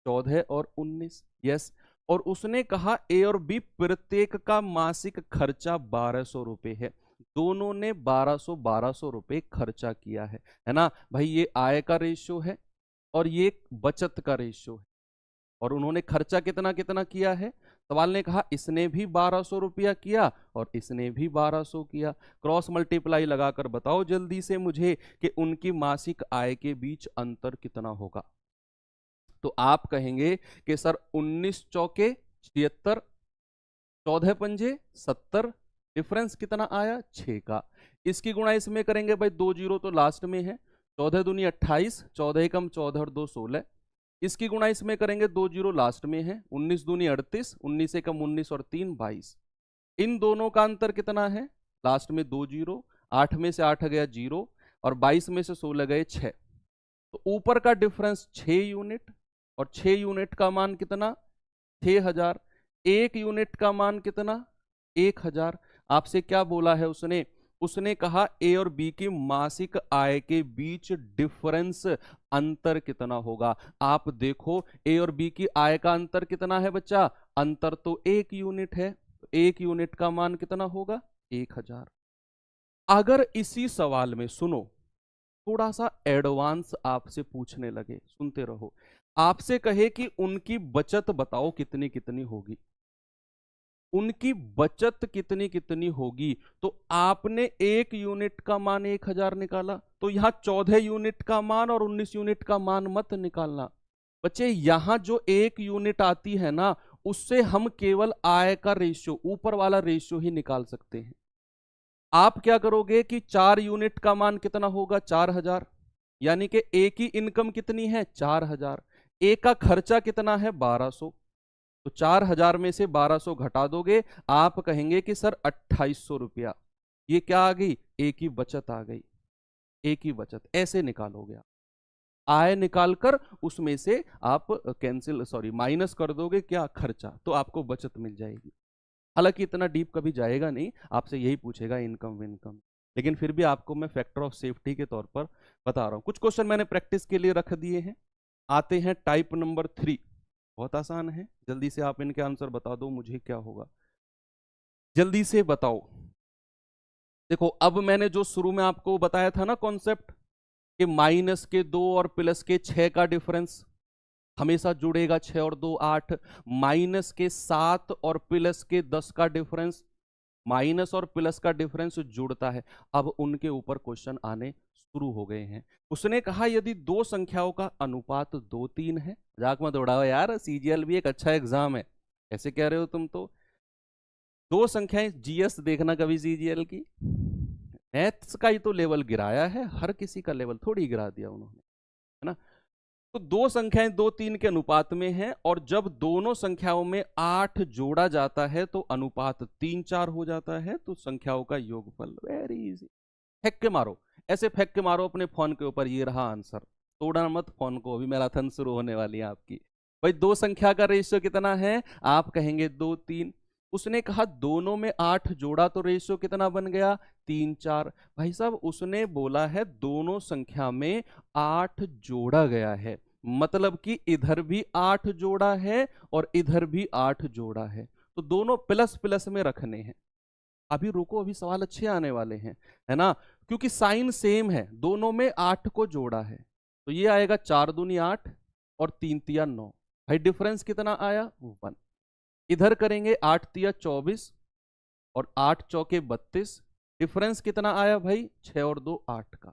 [SPEAKER 1] 14 और 19। यस। और उसने कहा ए और बी प्रत्येक का मासिक खर्चा 1200 रुपए है। दोनों ने 1200 रुपए खर्चा किया है ना भाई। ये आय का रेशियो है और ये बचत का रेशियो है। और उन्होंने खर्चा कितना कितना किया है? सवाल ने कहा इसने भी 1200 रुपया किया और इसने भी 1200 किया। क्रॉस मल्टीप्लाई लगाकर बताओ जल्दी से मुझे कि उनकी मासिक आय के बीच अंतर कितना होगा। तो आप कहेंगे कि सर 19 चौके 76, 14 पंजे 70, डिफरेंस कितना आया? 6 का। इसकी गुणा इसमें करेंगे भाई, 2 जीरो तो लास्ट में है। 14 दूनी 28, 14 एकम 14 और 2 16। इसकी गुणा इसमें करेंगे, 2 जीरो लास्ट में है। 19 दूनी 38, 19 एकम 19 और 3 22। इन दोनों का अंतर कितना है? लास्ट में 2 जीरो, 8 में से 8 गया 0 और 22 में से 16 गए 6। तो ऊपर का डिफरेंस 6 यूनिट और 6 यूनिट का मान कितना? 6000। 1 यूनिट का मान कितना? 1000। आपसे क्या बोला है उसने? उसने कहा ए और बी की मासिक आय के बीच डिफरेंस अंतर कितना होगा। आप देखो ए और बी की आय का अंतर कितना है बच्चा? अंतर तो 1 यूनिट है। 1 यूनिट का मान कितना होगा? 1000। अगर इसी सवाल में सुनो, थोड़ा सा एडवांस आपसे पूछने लगे, सुनते रहो, आपसे कहे कि उनकी बचत बताओ कितनी कितनी होगी, उनकी बचत कितनी कितनी होगी, तो आपने 1 यूनिट का मान 1000 निकाला, तो यहां 14 यूनिट का मान और 19 यूनिट का मान मत निकालना बच्चे। यहां जो 1 यूनिट आती है ना, उससे हम केवल आय का रेशियो, ऊपर वाला रेशियो ही निकाल सकते हैं। आप क्या करोगे कि 4 यूनिट का मान कितना होगा? 4000। यानी कि ए की इनकम कितनी है? 4000। ए का खर्चा कितना है? 1200। तो 4000 में से 1200 घटा दोगे, आप कहेंगे कि सर 2800 रुपया। ये क्या आ गई? ए की बचत आ गई। ए की बचत ऐसे निकालोगे आप। आय निकालकर उसमें से आप माइनस कर दोगे क्या? खर्चा। तो आपको बचत मिल जाएगी। हालांकि इतना डीप कभी जाएगा नहीं, आपसे यही पूछेगा इनकम विनकम, लेकिन फिर भी आपको मैं फैक्टर ऑफ सेफ्टी के तौर पर बता रहा हूं। कुछ क्वेश्चन मैंने प्रैक्टिस के लिए रख दिए हैं। आते हैं टाइप नंबर 3। बहुत आसान है, जल्दी से आप इनके आंसर बता दो मुझे क्या होगा, जल्दी से बताओ। देखो, अब मैंने जो शुरू में आपको बताया था ना कॉन्सेप्ट, कि माइनस के 2 और प्लस के 6 का डिफरेंस हमेशा जुड़ेगा, 6 और 2 8। माइनस के 7 और प्लस के 10 का डिफरेंस, माइनस और प्लस का डिफरेंस जुड़ता है। अब उनके ऊपर क्वेश्चन आने शुरू हो गए हैं। उसने कहा यदि दो संख्याओं का अनुपात 2 3 है, मजाक मत उड़ाओ यार, सीजीएल भी एक अच्छा एग्जाम है, ऐसे कह रहे हो तुम तो। दो संख्याएं, जीएस देखना कभी सीजीएल की, मैथ्स का ही तो लेवल गिराया है, हर किसी का लेवल थोड़ी गिरा दिया उन्होंने, है ना। तो दो संख्याएं 2 3 के अनुपात में हैं, और जब दोनों संख्याओं में 8 जोड़ा जाता है तो अनुपात 3 4 हो जाता है, तो संख्याओं का योगफल। वेरी इजी, फेंक के मारो, ऐसे फेंक के मारो अपने फोन के ऊपर, ये रहा आंसर। तोड़ना मत फोन को, अभी मैराथन शुरू होने वाली है आपकी। भाई दो संख्या का रेशियो कितना है? आप कहेंगे 2 3। उसने कहा दोनों में 8 जोड़ा तो रेशियो कितना बन गया? 3 4। भाई साहब उसने बोला है दोनों संख्या में 8 जोड़ा गया है, मतलब कि इधर भी 8 जोड़ा है और इधर भी 8 जोड़ा है, तो दोनों प्लस प्लस में रखने हैं। अभी रुको, अभी सवाल अच्छे आने वाले हैं, है ना, क्योंकि साइन सेम है, दोनों में 8 को जोड़ा है। तो ये आएगा 4 दूनी 8 और 3 तिया 9। भाई डिफरेंस कितना आया? 1। इधर करेंगे 8 तिया 24 और 8 चौके 32। डिफरेंस कितना आया भाई? 6 और 2 8 का।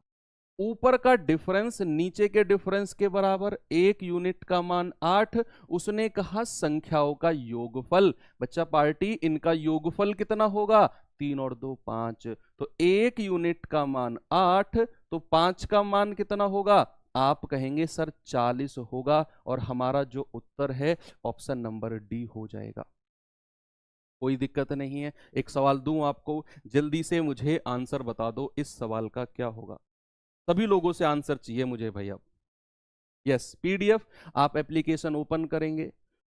[SPEAKER 1] ऊपर का डिफरेंस नीचे के डिफरेंस के बराबर, एक यूनिट का मान 8। उसने कहा संख्याओं का योगफल, बच्चा पार्टी इनका योगफल कितना होगा, 3 और 2 5। तो एक यूनिट का मान 8, तो 5 का मान कितना होगा, आप कहेंगे सर 40 होगा, और हमारा जो उत्तर है ऑप्शन नंबर डी हो जाएगा। कोई दिक्कत नहीं है। एक सवाल दूं आपको, जल्दी से मुझे आंसर बता दो, इस सवाल का क्या होगा। सभी लोगों से आंसर चाहिए मुझे भाई अब। यस, पीडीएफ आप एप्लीकेशन ओपन करेंगे।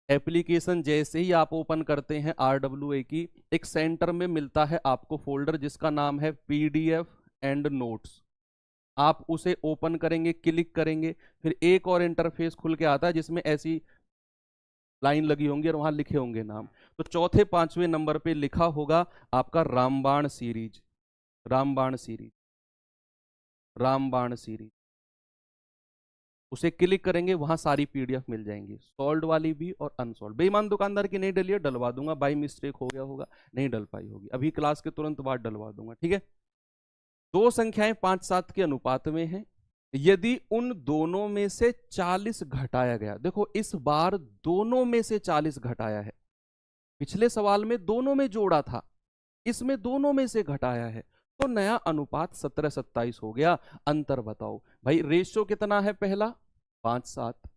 [SPEAKER 1] एप्लीकेशन जैसे ही आप ओपन करते हैं RWA की, एक सेंटर में मिलता है आपको फोल्डर जिसका नाम है पीडीएफ एंड नोट्स। आप उसे ओपन करेंगे, क्लिक करेंगे, फिर एक और इंटरफेस खुल के आता है जिसमें ऐसी लाइन लगी होंगी और वहां लिखे होंगे नाम। तो चौथे पांचवें नंबर पे लिखा होगा आपका रामबाण सीरीज, रामबाण सीरीज, रामबाण सीरीज। उसे क्लिक करेंगे, वहां सारी पीडीएफ मिल जाएंगी, सॉल्व वाली भी और अनसॉल्व। बेईमान दुकानदार की नहीं डलिए, डलवा दूंगा, बाई मिस्टेक हो गया होगा, नहीं डल पाई होगी, अभी क्लास के तुरंत बाद डलवा दूंगा, ठीक है। दो संख्याएं 5-7 के अनुपात में हैं। यदि उन दोनों में से 40 घटाया गया, देखो इस बार दोनों में से 40 घटाया है, पिछले सवाल में दोनों में जोड़ा था, इसमें दोनों में से घटाया है, तो नया अनुपात 17-27 हो गया। अंतर बताओ भाई, रेशियो कितना है, पहला 5-7,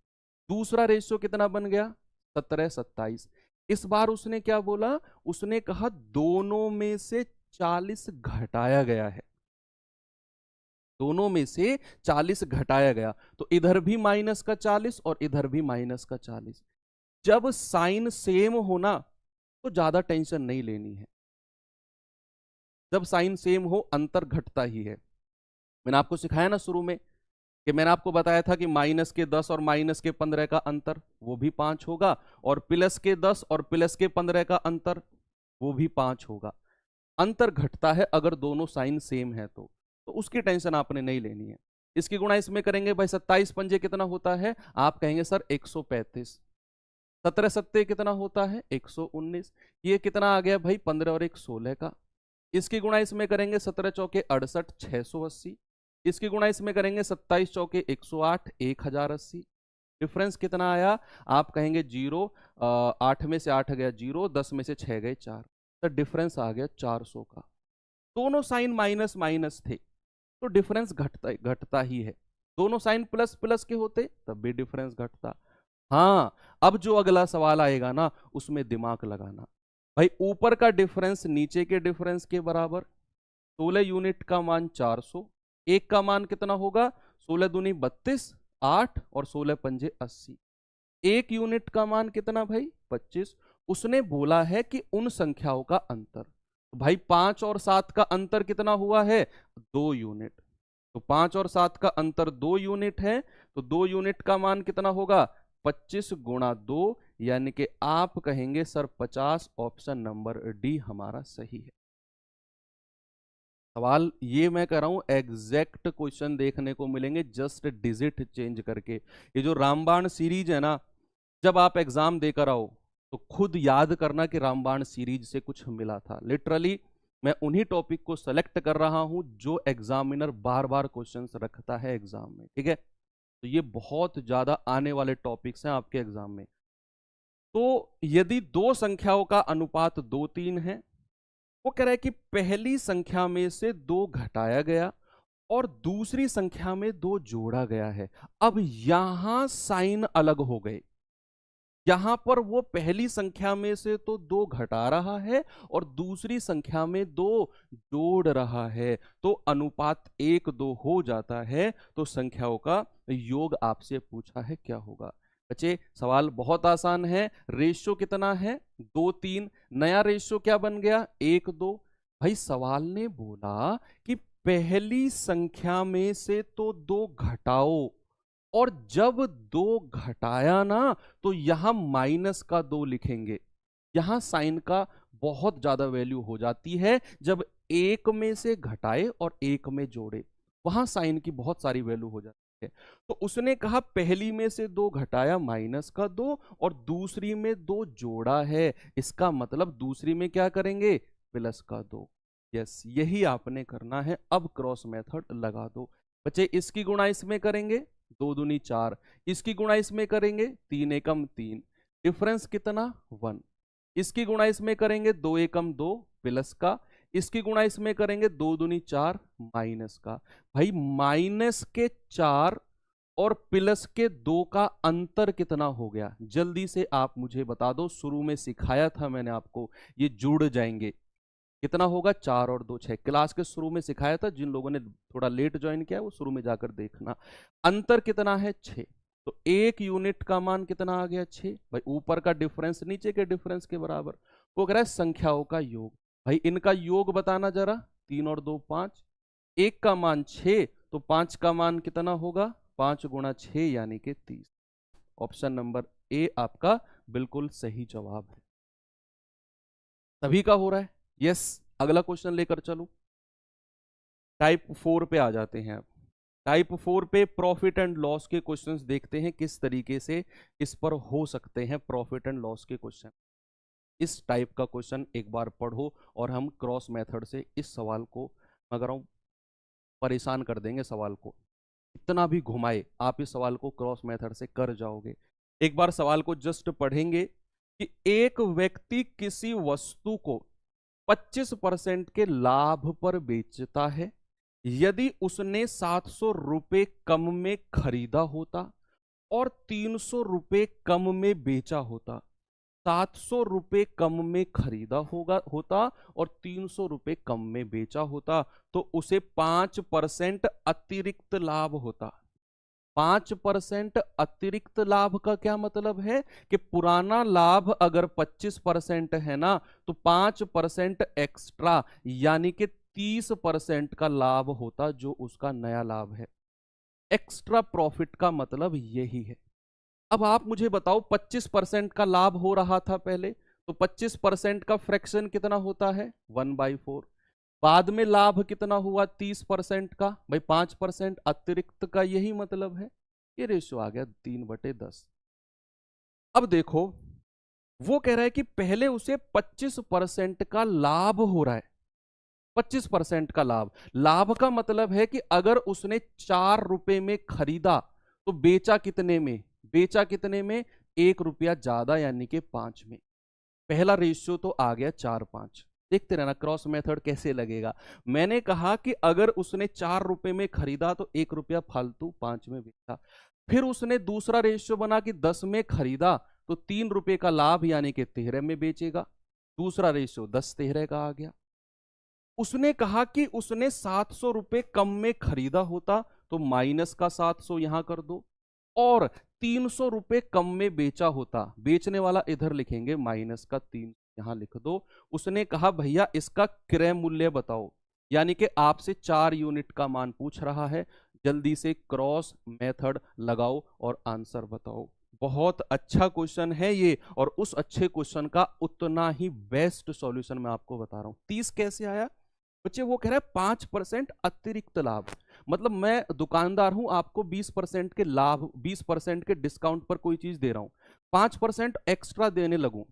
[SPEAKER 1] दूसरा रेशियो कितना बन गया, 17-27। इस बार उसने क्या बोला, उसने कहा दोनों में से 40 घटाया गया है, दोनों में से 40 घटाया गया, तो इधर भी माइनस का 40 और इधर भी माइनस का 40। जब साइन सेम होना तो ज्यादा टेंशन नहीं लेनी है, जब साइन सेम हो अंतर घटता ही है। मैंने आपको सिखाया ना शुरू में कि मैंने आपको बताया था कि माइनस के 10 और माइनस के 15 का अंतर वो भी 5 होगा, और प्लस के 10 और प्लस के 15 का अंतर वो भी 5 होगा। अंतर घटता है अगर दोनों साइन सेम है तो उसकी टेंशन आपने नहीं लेनी है। इसकी गुणा इसमें करेंगे भाई, 27 पंजे कितना होता है, आप कहेंगे सर 135। 17 सत्ते कितना होता है, 119। ये कितना आ गया भाई, 15 और 1 16 का। इसकी गुणा इसमें करेंगे 17 चौके 68, 680। इसकी गुणा इसमें करेंगे 27 चौके 108, 1080। डिफरेंस कितना आया, आप कहेंगे 0, 8 में से 8 गया 0, 10 में से 6 गए 4, तो डिफरेंस आ गया 400 का। दोनों साइन माइनस माइनस थे तो डिफरेंस घटता ही है, दोनों साइन प्लस प्लस के होते तब भी डिफरेंस घटता। हाँ, अब जो अगला सवाल आएगा ना उसमें दिमाग लगाना भाई। ऊपर का डिफरेंस नीचे के डिफरेंस के बराबर, 16 यूनिट का मान 400, एक का मान कितना होगा, 16 दूनी 32, 8 और 16 पंजे 80। एक यूनिट का मान कितना भाई, 25। उसने बोला है कि उन संख्याओं का अंतर, तो भाई 5 और 7 का अंतर कितना हुआ है, 2 यूनिट। तो 5 और 7 का अंतर 2 यूनिट है, तो 2 यूनिट का मान कितना होगा, 25 गुणा 2, यानी कि आप कहेंगे सर 50। ऑप्शन नंबर डी हमारा सही है। सवाल ये मैं कर रहा हूं, एग्जैक्ट क्वेश्चन देखने को मिलेंगे जस्ट डिजिट चेंज करके। ये जो रामबाण सीरीज है ना, जब आप एग्जाम देकर आओ तो खुद याद करना कि रामबाण सीरीज से कुछ मिला था। लिटरली मैं उन्हीं टॉपिक को सेलेक्ट कर रहा हूं जो एग्जामिनर बार बार क्वेश्चंस रखता है एग्जाम में, ठीक है। तो ये बहुत ज्यादा आने वाले टॉपिक्स हैं आपके एग्जाम में। तो यदि दो संख्याओं का अनुपात 2-3 है, वो कह रहा है कि पहली संख्या में से 2 घटाया गया और दूसरी संख्या में 2 जोड़ा गया है। अब यहां साइन अलग हो गए, यहां पर वो पहली संख्या में से तो 2 घटा रहा है और दूसरी संख्या में 2 जोड़ रहा है, तो अनुपात 1-2 हो जाता है। तो संख्याओं का योग आपसे पूछा है, क्या होगा। बच्चे सवाल बहुत आसान है, रेशियो कितना है, 2-3। नया रेशियो क्या बन गया, 1-2। भाई सवाल ने बोला कि पहली संख्या में से तो 2 घटाओ, और जब 2 घटाया ना तो यहां माइनस का 2 लिखेंगे। यहां साइन का बहुत ज्यादा वैल्यू हो जाती है, जब एक में से घटाए और एक में जोड़े, वहां साइन की बहुत सारी वैल्यू हो जाती है। तो उसने कहा पहली में से 2 घटाया माइनस का 2 और दूसरी में 2 जोड़ा है, इसका मतलब दूसरी में क्या करेंगे, प्लस का 2। यस, यही आपने करना है। अब क्रॉस मेथड लगा दो। बच्चे इसकी गुणा इसमें करेंगे 2 दूनी 4, इसकी गुणा इसमें करेंगे 3 एकम 3, डिफरेंस कितना 1। इसकी गुणा इसमें करेंगे 2 एकम 2 प्लस का, इसकी गुणा इसमें करेंगे 2 दूनी 4 माइनस का। भाई माइनस के 4 और प्लस के 2 का अंतर कितना हो गया, जल्दी से आप मुझे बता दो। शुरू में सिखाया था मैंने आपको, ये जुड़ जाएंगे। कितना होगा 4 और 2 6, क्लास के शुरू में सिखाया था। जिन लोगों ने थोड़ा लेट ज्वाइन किया वो शुरू में जाकर देखना। अंतर कितना है 6, तो 1 यूनिट का मान कितना आ गया 6। भाई ऊपर का डिफरेंस नीचे के डिफरेंस के बराबर। वो कह रहा है संख्याओं का योग। भाई इनका योग बताना जरा, 3 और 2 5, 1 का मान 6 तो 5 का मान कितना होगा 5 गुणा 6 यानी कि 30। ऑप्शन नंबर ए आपका बिल्कुल सही जवाब है। सभी का हो रहा है यस। अगला क्वेश्चन लेकर चलो, टाइप 4 पे आ जाते हैं। अब टाइप 4 पे प्रॉफिट एंड लॉस के क्वेश्चंस देखते हैं किस तरीके से इस पर हो सकते हैं प्रॉफिट एंड लॉस के क्वेश्चन। इस टाइप का क्वेश्चन एक बार पढ़ो और हम क्रॉस मेथड से इस सवाल को अगर हम परेशान कर देंगे। सवाल को इतना भी घुमाए आप इस सवाल को क्रॉस मेथड से कर जाओगे। एक बार सवाल को जस्ट पढ़ेंगे कि एक व्यक्ति किसी वस्तु को 25% के लाभ पर बेचता है। यदि उसने 700 रुपए कम में खरीदा होता और 300 रुपए कम में बेचा होता, 700 रुपए कम में खरीदा होता और 300 रुपए कम में बेचा होता, तो उसे 5% अतिरिक्त लाभ होता। 5% अतिरिक्त लाभ का क्या मतलब है कि पुराना लाभ अगर 25% है ना, तो 5% एक्स्ट्रा यानी कि 30% का लाभ होता जो उसका नया लाभ है। एक्स्ट्रा प्रॉफिट का मतलब यही है। अब आप मुझे बताओ 25% का लाभ हो रहा था पहले, तो 25% का फ्रैक्शन कितना होता है 1/4। बाद में लाभ कितना हुआ 30% का, भाई 5% अतिरिक्त का यही मतलब है। ये रेशियो आ गया 3/10। अब देखो वो कह रहा है कि पहले उसे 25% का लाभ हो रहा है। 25% का लाभ, लाभ का मतलब है कि अगर उसने 4 रुपए में खरीदा तो बेचा कितने में, बेचा कितने में 1 रुपया ज्यादा यानी कि 5 में। पहला रेशियो तो आ गया 4-5। देखते रहना क्रॉस मेथड कैसे लगेगा। मैंने कहा कि अगर उसने 4 रुपए में खरीदा तो 1 रुपया फालतू 5 में बेचा। फिर उसने दूसरा रेशियो बना कि 10 में खरीदा तो 3 रुपए का लाभ यानी कि 13 में बेचेगा। दूसरा रेशियो 10-13 का आ गया। उसने कहा कि उसने 700 रुपए कम में खरीदा होता तो माइनस का 700 यहां कर दो, और 300 रुपए कम में बेचा होता, बेचने वाला इधर लिखेंगे माइनस का 3 यहां लिख दो। उसने कहा भैया इसका क्रय मूल्य बताओ, यानी कि आपसे 4 यूनिट का मान पूछ रहा है। जल्दी से क्रॉस मेथड लगाओ और आंसर बताओ। बहुत अच्छा क्वेश्चन है ये, और उस अच्छे क्वेश्चन का उतना ही बेस्ट सॉल्यूशन मैं आपको बता रहा हूं। 30 कैसे आया बच्चे, वो कह रहा है 5% अतिरिक्त लाभ। मतलब मैं दुकानदार हूं, आपको 20% के लाभ 20% के डिस्काउंट पर कोई चीज दे रहा हूं, 5% एक्स्ट्रा देने लगूं,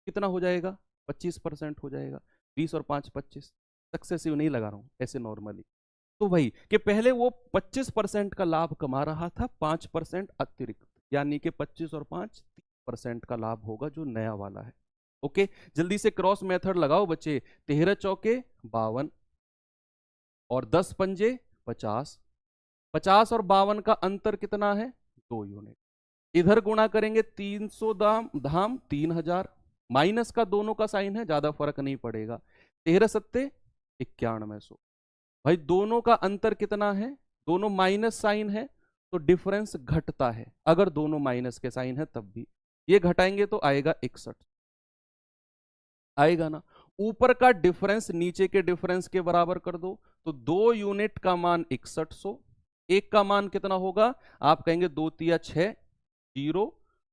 [SPEAKER 1] कितना हो जाएगा 25% हो जाएगा। 20 और 5 25, सक्सेसिव नहीं लगा रहा हूं ऐसे नॉर्मली। तो वही कि पहले वो 25% का लाभ कमा रहा था, 5% अतिरिक्त, यानी कि 25 और 5 30% का लाभ होगा जो नया वाला है। ओके, जल्दी से क्रॉस मेथड लगाओ बच्चे। 13 चौके 52 और 10 पंजे 50। 50 और 52 का अंतर कितना है 2 यूनिट। इधर गुणा करेंगे 300 धाम धाम 3000, माइनस का दोनों का साइन है, ज्यादा फर्क नहीं पड़ेगा। 13 सत्ते 9100। भाई दोनों का अंतर कितना है, दोनों माइनस साइन है तो डिफरेंस घटता है। अगर दोनों माइनस के साइन है तब भी ये घटाएंगे तो आएगा 61, आएगा ना। ऊपर का डिफरेंस नीचे के डिफरेंस के बराबर कर दो, तो 2 यूनिट का मान 6100, एक का मान कितना होगा, आप कहेंगे 2 तिया 6 0,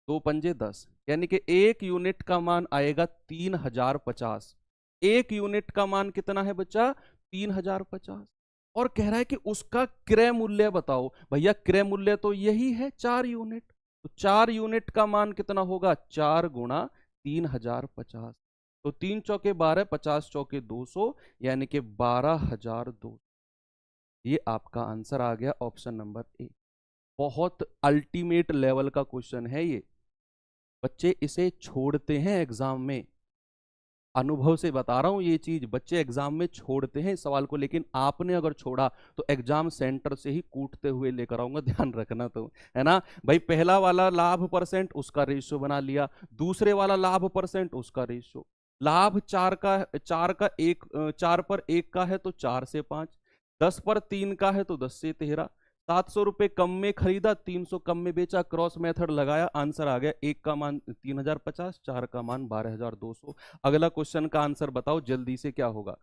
[SPEAKER 1] 2 पंजे 10, यानी कि 1 यूनिट का मान आएगा 3050। 1 यूनिट का मान कितना है बच्चा 3050। और कह रहा है कि उसका क्रय मूल्य बताओ। भैया क्रय मूल्य तो यही है 4 यूनिट, तो 4 यूनिट का मान कितना होगा 4 गुणा 3050। तो 3 चौके 12, 50 चौके 200, यानी कि 12200। ये आपका आंसर आ गया ऑप्शन नंबर ए। बहुत अल्टीमेट लेवल का क्वेश्चन है ये, बच्चे इसे छोड़ते हैं एग्जाम में, अनुभव से बता रहा हूं ये चीज, बच्चे एग्जाम में छोड़ते हैं इस सवाल को, लेकिन आपने अगर छोड़ा तो एग्जाम सेंटर से ही कूटते हुए लेकर आऊंगा, ध्यान रखना। तो है ना भाई, पहला वाला लाभ परसेंट उसका रेशियो बना लिया, दूसरे वाला लाभ परसेंट उसका रेशियो, लाभ 4 पर 1 का है तो 4 से 5, 10 पर 3 का है तो 10 से 13, 700 रुपए कम में खरीदा, 300 कम में बेचा, क्रॉस मेथड लगाया, आंसर आ गया 1 का मान 3050, 4 का मान 12200। अगला क्वेश्चन का आंसर बताओ जल्दी से, क्या होगा?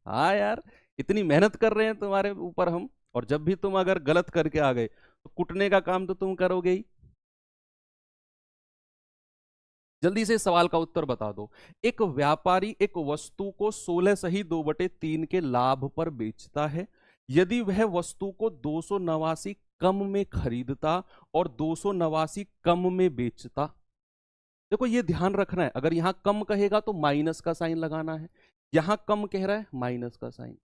[SPEAKER 1] हाँ यार, इतनी मेहनत कर रहे हैं तुम्हारे ऊपर हम, और जब भी तुम अगर गलत करके आ गए तो कुटने का काम तो तुम करोगे ही। जल्दी से सवाल का उत्तर बता दो। एक व्यापारी एक वस्तु को 16 सही 2/3 के लाभ पर बेचता है, यदि वह वस्तु को 289 कम में खरीदता और 289 कम में बेचता। देखो ये ध्यान रखना है, अगर यहां कम कहेगा तो माइनस का साइन लगाना है, यहां कम कह रहा है माइनस का साइन,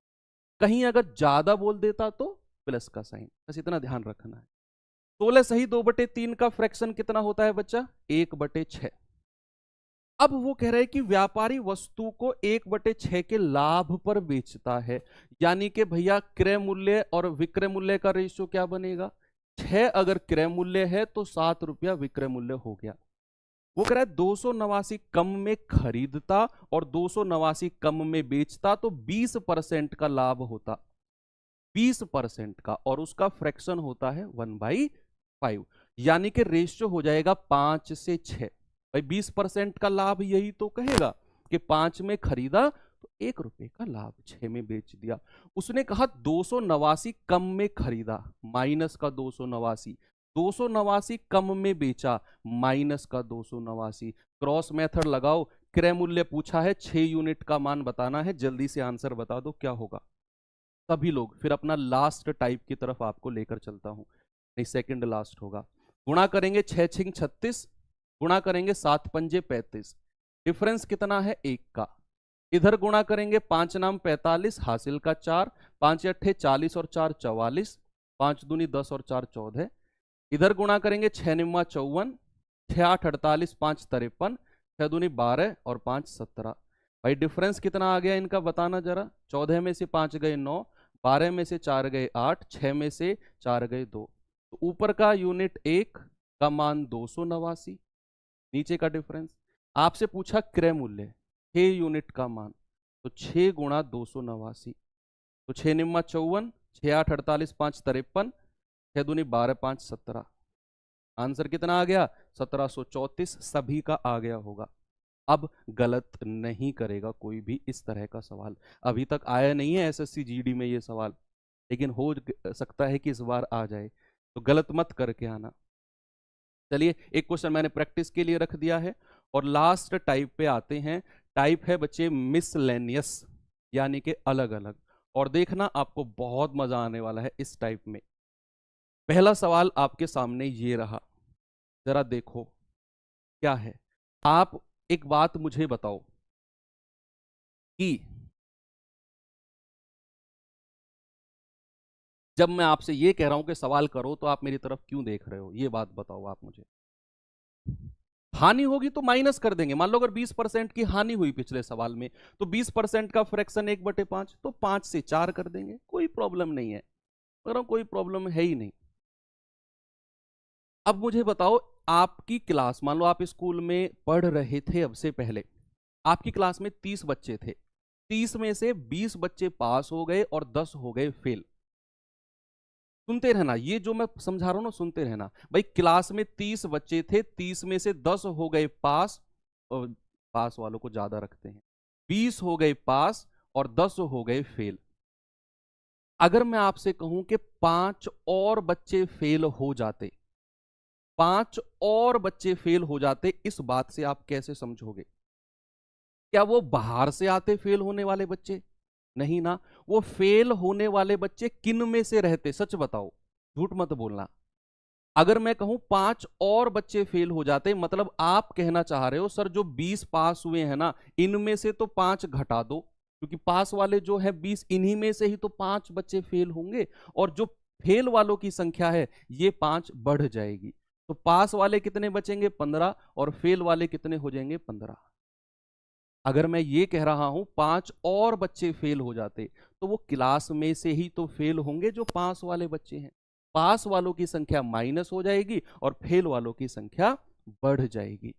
[SPEAKER 1] कहीं अगर ज्यादा बोल देता तो प्लस का साइन, बस इतना ध्यान रखना है। 16 सही 2/3 का फ्रैक्शन कितना होता है बच्चा? 1/6। अब वो कह रहे हैं कि व्यापारी वस्तु को 1/6 के लाभ पर बेचता है, यानी कि भैया क्रय मूल्य और विक्रय मूल्य का रेशियो क्या बनेगा? 6 अगर क्रय मूल्य है तो 7 रुपया विक्रय मूल्य हो गया। वो कह रहा है 289 कम में खरीदता और 289 कम में बेचता तो 20% का लाभ होता, 20% का, और उसका फ्रैक्शन होता है 1/5, यानी कि रेशियो हो जाएगा 5 से 6। भाई 20% का लाभ यही तो कहेगा कि 5 में खरीदा तो 1 रुपए का लाभ 6 में बेच दिया। उसने कहा 289 कम में खरीदा, माइनस का 289, 289 कम में बेचा, माइनस का 289। क्रॉस मेथड लगाओ, क्रय मूल्य पूछा है, 6 यूनिट का मान बताना है, जल्दी से आंसर बता दो क्या होगा सभी लोग। फिर अपना लास्ट टाइप की तरफ आपको लेकर चलता हूं, नहीं सेकंड लास्ट होगा। गुणा करेंगे 6 6 36, गुणा करेंगे 7 पंजे 35, डिफरेंस कितना है 1 का। इधर गुणा करेंगे 5 नाम 45, हासिल का 4, 5 अट्ठे 40 और 4 44, 5 दूनी 10 और 4 14। इधर गुणा करेंगे 6 निम्मा 54, 6 8 48, 5 53, 6 दूनी 12 और 5 17। भाई डिफरेंस कितना आ गया इनका बताना जरा। 14 में से 5 गए 9, 12 में से 4 गए 8, 6 में से 4 गए 2, तो ऊपर का यूनिट 1 का मान 289, नीचे का डिफरेंस। आपसे पूछा क्रय मूल्य 6 यूनिट का मान, तो 6 गुणा 289, तो 6 निम्मा 54, 6 8 48, 5 53, 6 दूनी 12, 5 17। आंसर कितना आ गया? 1734 सभी का आ गया होगा। अब गलत नहीं करेगा कोई भी इस तरह का सवाल, अभी तक आया नहीं है एसएससी जीडी में ये सवाल, लेकिन हो सकता है कि इस बार आ जाए, तो गलत मत करके आना। चलिए एक क्वेश्चन मैंने प्रैक्टिस के लिए रख दिया है, और लास्ट टाइप पे आते हैं। टाइप है बच्चे मिसलेनियस, यानी कि अलग अलग, और देखना आपको बहुत मजा आने वाला है इस टाइप में। पहला सवाल आपके सामने ये रहा, जरा देखो क्या है। आप एक बात मुझे बताओ कि जब मैं आपसे ये कह रहा हूं कि सवाल करो तो आप मेरी तरफ क्यों देख रहे हो, ये बात बताओ आप मुझे। हानि होगी तो माइनस कर देंगे, मान लो अगर 20% की हानि हुई पिछले सवाल में, तो 20% का फ्रैक्शन 1/5, तो 5 से 4 कर देंगे, कोई प्रॉब्लम नहीं है, अगर कोई प्रॉब्लम है ही नहीं। अब मुझे बताओ, आपकी क्लास, मान लो आप स्कूल में पढ़ रहे थे, अब से पहले आपकी क्लास में 30 बच्चे थे, 30 में से 20 बच्चे पास हो गए और 10 हो गए फेल। सुनते रहना, ये जो मैं समझा रहा हूं ना सुनते रहना। भाई क्लास में 30 बच्चे थे, 30 में से 10 हो गए पास, और पास वालों को ज्यादा रखते हैं, 20 हो गए पास और 10 हो गए फेल। अगर मैं आपसे कहूं कि 5 और बच्चे फेल हो जाते, 5 और बच्चे फेल हो जाते, इस बात से आप कैसे समझोगे? क्या वो बाहर से आते फेल होने वाले बच्चे? नहीं ना, वो फेल होने वाले बच्चे किन में से रहते, सच बताओ, झूठ मत बोलना। अगर मैं कहूं 5 और बच्चे फेल हो जाते, मतलब आप कहना चाह रहे हो सर जो 20 पास हुए हैं ना, इनमें से तो 5 घटा दो, क्योंकि पास वाले जो है 20, इन्हीं में से ही तो 5 बच्चे फेल होंगे, और जो फेल वालों की संख्या है ये 5 बढ़ जाएगी। तो पास वाले कितने बचेंगे? 15, और फेल वाले कितने हो जाएंगे? 15। अगर मैं ये कह रहा हूं 5 और बच्चे फेल हो जाते, तो वो क्लास में से ही तो फेल होंगे जो पास वाले बच्चे हैं। पास वालों की संख्या माइनस हो जाएगी और फेल वालों की संख्या बढ़ जाएगी।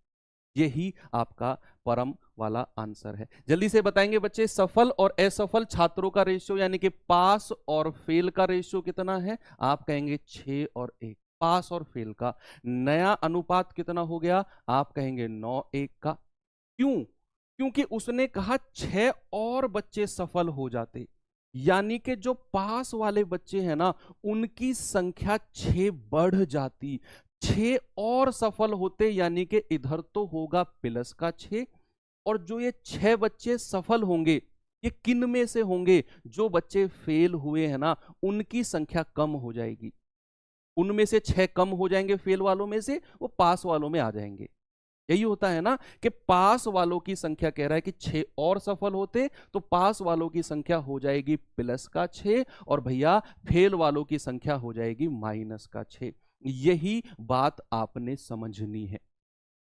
[SPEAKER 1] यही आपका परम वाला आंसर है। जल्दी से बताएंगे बच्चे, सफल और असफल छात्रों का रेशियो यानी कि पास और फेल का रेशियो कितना है? आप कहेंगे 6 और 1। पास और फेल का नया अनुपात कितना हो गया? आप कहेंगे 9:1 का। क्यों? क्योंकि उसने कहा 6 और बच्चे सफल हो जाते, यानी कि जो पास वाले बच्चे हैं ना, उनकी संख्या 6 बढ़ जाती। 6 और सफल होते, यानी कि इधर तो होगा प्लस का 6, और जो ये 6 बच्चे सफल होंगे ये किन में से होंगे? जो बच्चे फेल हुए हैं ना, उनकी संख्या कम हो जाएगी। उनमें से 6 कम हो जाएंगे फेल वालों में से, वो पास वालों में आ जाएंगे। यही होता है ना कि पास वालों की संख्या कह रहा है कि 6 और सफल होते तो पास वालों की संख्या हो जाएगी प्लस का 6, और भैया फेल वालों की संख्या हो जाएगी माइनस का 6। यही बात आपने समझनी है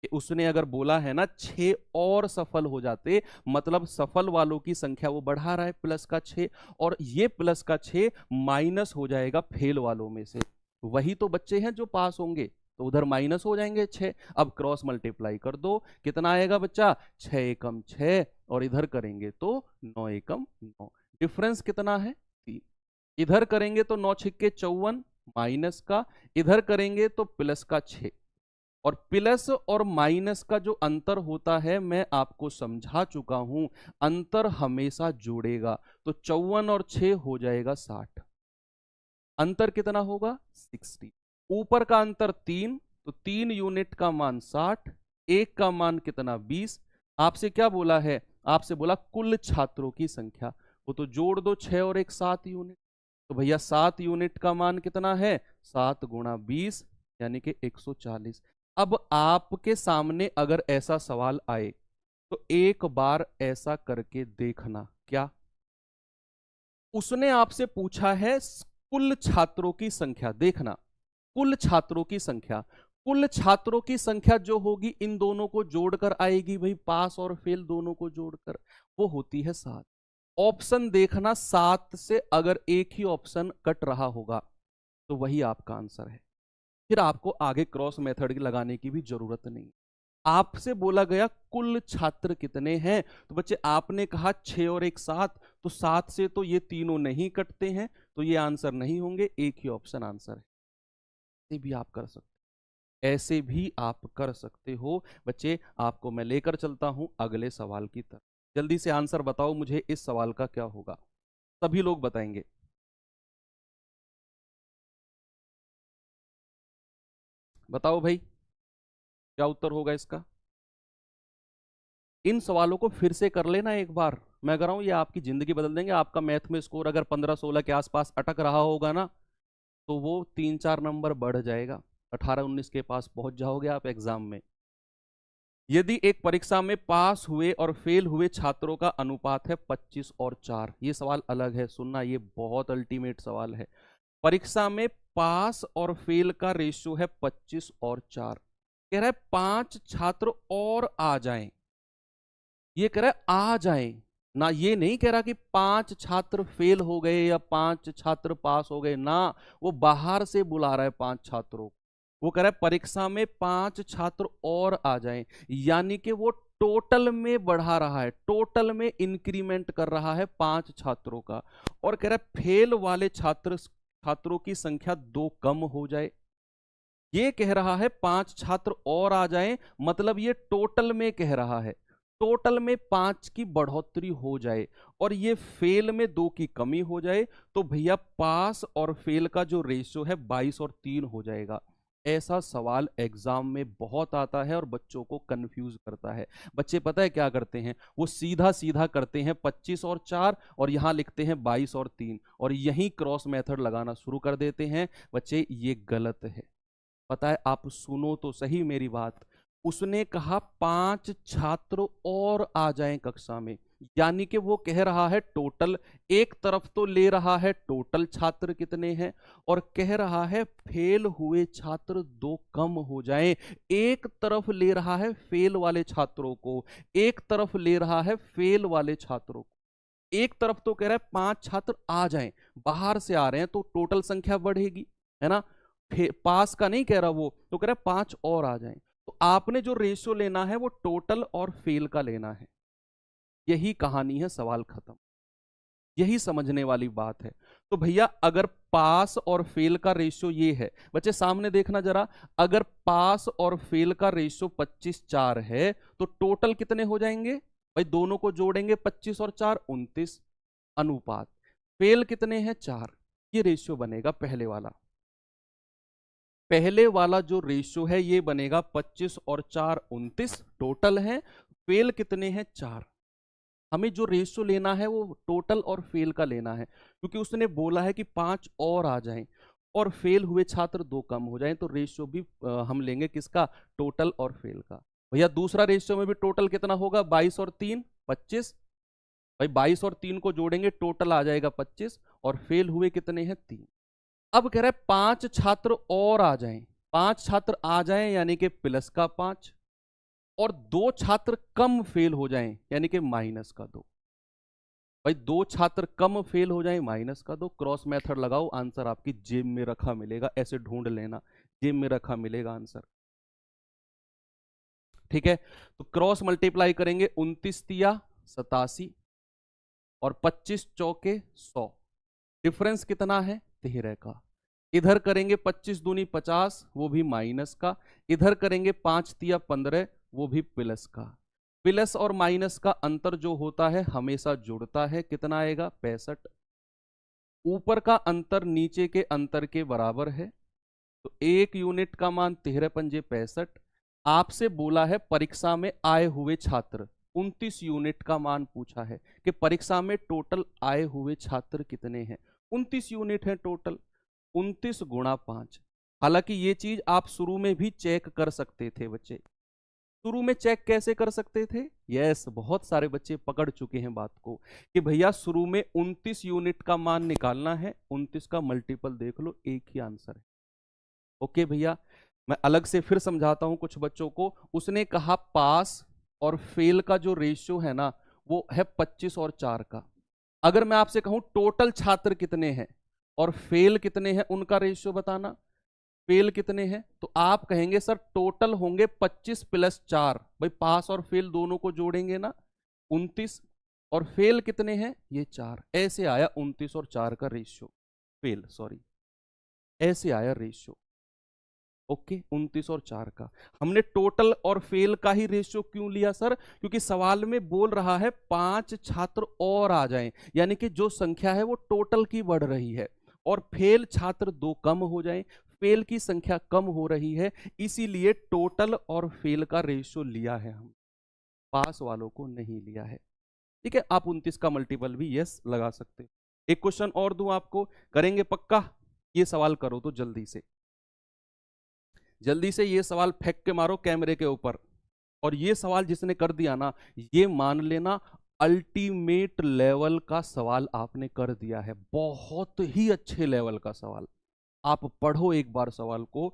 [SPEAKER 1] कि उसने अगर बोला है ना 6 और सफल हो जाते, मतलब सफल वालों की संख्या वो बढ़ा रहा है प्लस का 6, और ये प्लस का 6 माइनस हो जाएगा फेल वालों में से। वही तो बच्चे हैं जो पास होंगे, तो उधर माइनस हो जाएंगे 6। अब क्रॉस मल्टीप्लाई कर दो, कितना आएगा बच्चा? 6 एकम 6, और इधर करेंगे तो 9 एकम 9। डिफरेंस कितना है? 3। इधर करेंगे तो 9 छिक्के 54 माइनस का, इधर करेंगे तो प्लस का 6। और प्लस और माइनस का जो अंतर होता है मैं आपको समझा चुका हूं, अंतर हमेशा जोड़ेगा। तो 54 और 6 हो जाएगा 60। अंतर कितना होगा? 60। ऊपर का अंतर 3, तो 3 यूनिट का मान 60, एक का मान कितना? 20। आपसे क्या बोला है? आपसे बोला कुल छात्रों की संख्या, वो तो जोड़ दो 6 और 1 7 यूनिट। तो भैया 7 यूनिट का मान कितना है? 7 गुणा 20 यानी कि 140। अब आपके सामने अगर ऐसा सवाल आए तो एक बार ऐसा करके देखना। क्या? उसने आपसे पूछा है कुल छात्रों की संख्या, देखना कुल छात्रों की संख्या, कुल छात्रों की संख्या जो होगी इन दोनों को जोड़कर आएगी भाई, पास और फेल दोनों को जोड़कर, वो होती है 7। ऑप्शन देखना, 7 से अगर एक ही ऑप्शन कट रहा होगा तो वही आपका आंसर है। फिर आपको आगे क्रॉस मेथड लगाने की भी जरूरत नहीं। आपसे बोला गया कुल छात्र कितने हैं, तो बच्चे आपने कहा 6 और 1 7, तो 7 से तो ये तीनों नहीं कटते हैं, तो ये आंसर नहीं होंगे, एक ही ऑप्शन आंसर है। ऐसे भी आप कर सकते, ऐसे भी आप कर सकते हो। बच्चे आपको मैं लेकर चलता हूं अगले सवाल की तरफ। जल्दी से आंसर बताओ मुझे, इस सवाल का क्या होगा? सभी लोग बताएंगे। बताओ भाई, क्या उत्तर होगा इसका? इन सवालों को फिर से कर लेना एक बार। मैं कह रहा हूं ये आपकी जिंदगी बदल देंगे। आपका मैथ में स्कोर अगर 15-16 के आसपास अटक रहा होगा ना, तो वो 3-4 नंबर बढ़ जाएगा, 18-19 के पास पहुंच जाओगे आप एग्जाम में। यदि एक परीक्षा में पास हुए और फेल हुए छात्रों का अनुपात है 25 और 4, ये सवाल अलग है, सुनना, ये बहुत अल्टीमेट सवाल है। परीक्षा में पास और फेल का रेशियो है 25 और 4। कह रहा है 5 छात्र और आ जाएं, ये कह रहा है आ जाएं ना, ये नहीं कह रहा कि 5 छात्र फेल हो गए या 5 छात्र पास हो गए ना, वो बाहर से बुला रहा है 5 छात्रों। वो कह रहा है परीक्षा में 5 छात्र और आ जाएं, यानी कि वो टोटल में बढ़ा रहा है, टोटल में इंक्रीमेंट कर रहा है 5 छात्रों का। और कह रहा है फेल वाले छात्रों की संख्या 2 कम हो जाए। ये कह रहा है 5 छात्र और आ जाएं, मतलब ये टोटल में कह रहा है, टोटल में 5 की बढ़ोतरी हो जाए और ये फेल में 2 की कमी हो जाए, तो भैया पास और फेल का जो रेशियो है 22 और 3 हो जाएगा। ऐसा सवाल एग्जाम में बहुत आता है और बच्चों को कंफ्यूज करता है। बच्चे पता है क्या करते हैं? वो सीधा सीधा करते हैं 25 और 4 और यहां लिखते हैं 22 और 3 और यहीं क्रॉस मेथड लगाना शुरू कर देते हैं। बच्चे ये गलत है, पता है? आप सुनो तो सही मेरी बात। उसने कहा 5 छात्र और आ जाएं कक्षा में, यानी कि वो कह रहा है टोटल, एक तरफ तो ले रहा है टोटल छात्र कितने हैं, और कह रहा है फेल हुए छात्र 2 कम हो जाएं। एक तरफ ले रहा है फेल वाले छात्रों को, एक तरफ ले रहा है फेल वाले छात्रों को। एक तरफ तो कह रहा है 5 छात्र आ जाएं, बाहर से आ रहे हैं तो टोटल संख्या बढ़ेगी, है ना। पास का नहीं कह रहा वो, तो कह रहा है 5 और आ जाएं। तो आपने जो रेशियो लेना है वो टोटल और फेल का लेना है। यही कहानी है, सवाल खत्म। यही समझने वाली बात है। तो भैया अगर पास और फेल का रेशियो ये है, बच्चे सामने देखना जरा, अगर पास और फेल का रेशियो 25:4 है तो टोटल कितने हो जाएंगे भाई, दोनों को जोड़ेंगे 25 और 4 29, अनुपात फेल कितने हैं 4, ये रेशियो बनेगा पहले वाला। पहले वाला जो रेशियो है ये बनेगा 25 और 4 29 टोटल है, फेल कितने हैं 4। हमें जो रेशियो लेना है वो टोटल और फेल का लेना है, क्योंकि उसने बोला है कि 5 और आ जाएं और फेल हुए छात्र 2 कम हो जाएं, तो रेशियो भी हम लेंगे किसका, टोटल और फेल का। भैया दूसरा रेशियो में भी टोटल कितना होगा, 22 और 3 25, भाई 22 और 3 को जोड़ेंगे टोटल आ जाएगा 25, और फेल हुए कितने हैं 3। अब कह रहा है 5 छात्र और आ जाएं, 5 छात्र आ जाएं यानी कि प्लस का 5, और 2 छात्र कम फेल हो जाएं यानी कि माइनस का 2। भाई 2 छात्र कम फेल हो जाएं माइनस का 2, क्रॉस मेथड लगाओ, आंसर आपकी जेब में रखा मिलेगा, ऐसे ढूंढ लेना, जेब में रखा मिलेगा आंसर। ठीक है, तो क्रॉस मल्टीप्लाई करेंगे, 29 तिया 87 और 25 चौके 100, डिफरेंस कितना है 13 का। इधर करेंगे 25 दूनी 50, वो भी माइनस का, इधर करेंगे 5 तिया 15, वो भी प्लस का। प्लस और माइनस का अंतर जो होता है हमेशा जुड़ता है, कितना आएगा 65। ऊपर का अंतर नीचे के अंतर के बराबर है, तो 1 यूनिट का मान 13 पंजे 65। आपसे बोला है परीक्षा में आए हुए छात्र, 29 यूनिट का मान पूछा है कि परीक्षा में टोटल आए हुए छात्र कितने हैं, 29 यूनिट है टोटल, 29 गुणा 5। हालांकि ये चीज आप शुरू में भी चेक कर सकते थे बच्चे, शुरू में चेक कैसे कर सकते थे, यस बहुत सारे बच्चे पकड़ चुके हैं बात को कि भैया शुरू में 29 यूनिट का मान निकालना है, 29 का मल्टीपल देख लो, एक ही आंसर है। ओके भैया, मैं अलग से फिर समझाता हूं कुछ बच्चों को। उसने कहा पास और फेल का जो रेशियो है ना वो है 25 और 4 का। अगर मैं आपसे कहूं टोटल छात्र कितने हैं और फेल कितने हैं, उनका रेशियो बताना, फेल कितने हैं, तो आप कहेंगे सर टोटल होंगे 25 प्लस 4, भाई पास और फेल दोनों को जोड़ेंगे ना 29, और फेल कितने हैं ये 4, ऐसे आया 29 और 4 का रेशियो, फेल सॉरी, ऐसे आया रेशियो। ओके 29 और 4 का। हमने टोटल और फेल का ही रेशियो क्यों लिया सर, क्योंकि सवाल में बोल रहा है 5 छात्र और आ जाएं, यानी कि जो संख्या है वो टोटल की बढ़ रही है, और फेल छात्र 2 कम हो जाएं, फेल की संख्या कम हो रही है, इसीलिए टोटल और फेल का रेशियो लिया है हम, पास वालों को नहीं लिया है। ठीक है, आप 29 का मल्टीपल भी यस लगा सकते। एक क्वेश्चन और दूं आपको, करेंगे पक्का, ये सवाल करो तो जल्दी से, जल्दी से ये सवाल फेंक के मारो कैमरे के ऊपर, और ये सवाल जिसने कर दिया ना ये मान लेना अल्टीमेट लेवल का सवाल आपने कर दिया है, बहुत ही अच्छे लेवल का सवाल। आप पढ़ो एक बार सवाल को,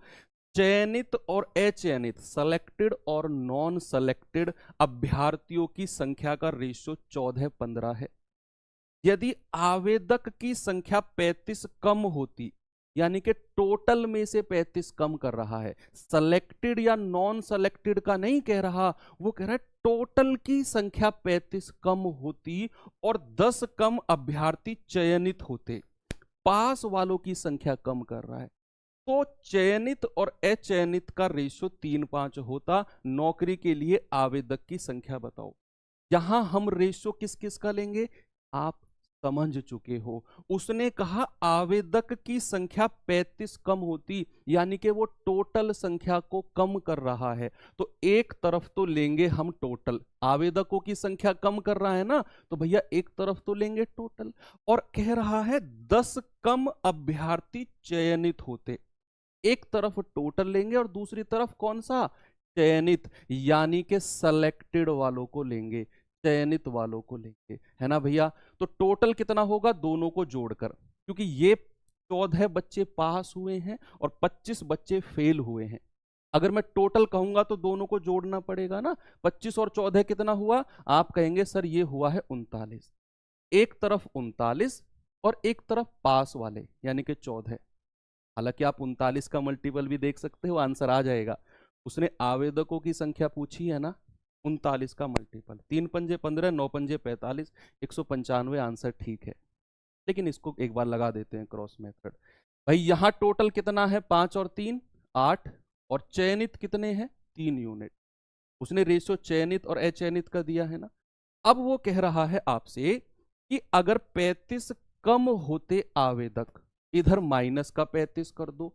[SPEAKER 1] चयनित और अचयनित, सेलेक्टेड और नॉन सेलेक्टेड अभ्यर्थियों की संख्या का रेशियो 14:15 है। यदि आवेदक की संख्या 35 कम होती, यानी कि टोटल में से 35 कम कर रहा है, सेलेक्टेड या नॉन सेलेक्टेड का नहीं कह रहा, वो कह रहा है टोटल की संख्या 35 कम होती और 10 कम अभ्यर्थी चयनित होते, पास वालों की संख्या कम कर रहा है, तो चयनित और अचयनित का रेशियो 3:5 होता। नौकरी के लिए आवेदक की संख्या बताओ। यहां हम रेशियो किस किस का लेंगे, आप समझ चुके हो। उसने कहा आवेदक की संख्या 35 कम होती, यानी कि वो टोटल संख्या को कम कर रहा है, तो एक तरफ तो लेंगे हम टोटल, आवेदकों की संख्या कम कर रहा है ना, तो भैया एक तरफ तो लेंगे टोटल, और कह रहा है 10 कम अभ्यर्थी चयनित होते, एक तरफ टोटल लेंगे और दूसरी तरफ कौन सा, चयनित यानी कि सेलेक्टेड वालों को लेंगे, चयनित वालों को लेंगे, है ना भैया। तो टोटल कितना होगा दोनों को जोड़कर, क्योंकि ये 14 बच्चे पास हुए हैं और 25 बच्चे फेल हुए हैं। अगर मैं टोटल कहूंगा तो दोनों को जोड़ना पड़ेगा ना। 25 और 14 कितना हुआ, आप कहेंगे सर ये हुआ है 39। एक तरफ 39 और एक तरफ पास वाले यानी कि 14। हालांकि आप 39 का मल्टीपल भी देख सकते हो, आंसर आ जाएगा। उसने आवेदकों की संख्या पूछी है ना, 39 का मल्टीपल, 3 पंजे 15, 9 पंजे 45, 195 आंसर ठीक है। लेकिन इसको एक बार लगा देते हैं क्रॉस मेथड। भाई यहां टोटल कितना है, 5 और 3 8, और चयनित कितने हैं 3 यूनिट। उसने रेशियो चयनित और अचयनित का दिया है ना। अब वो कह रहा है आपसे कि अगर 35 कम होते आवेदक, इधर माइनस का 35 कर दो,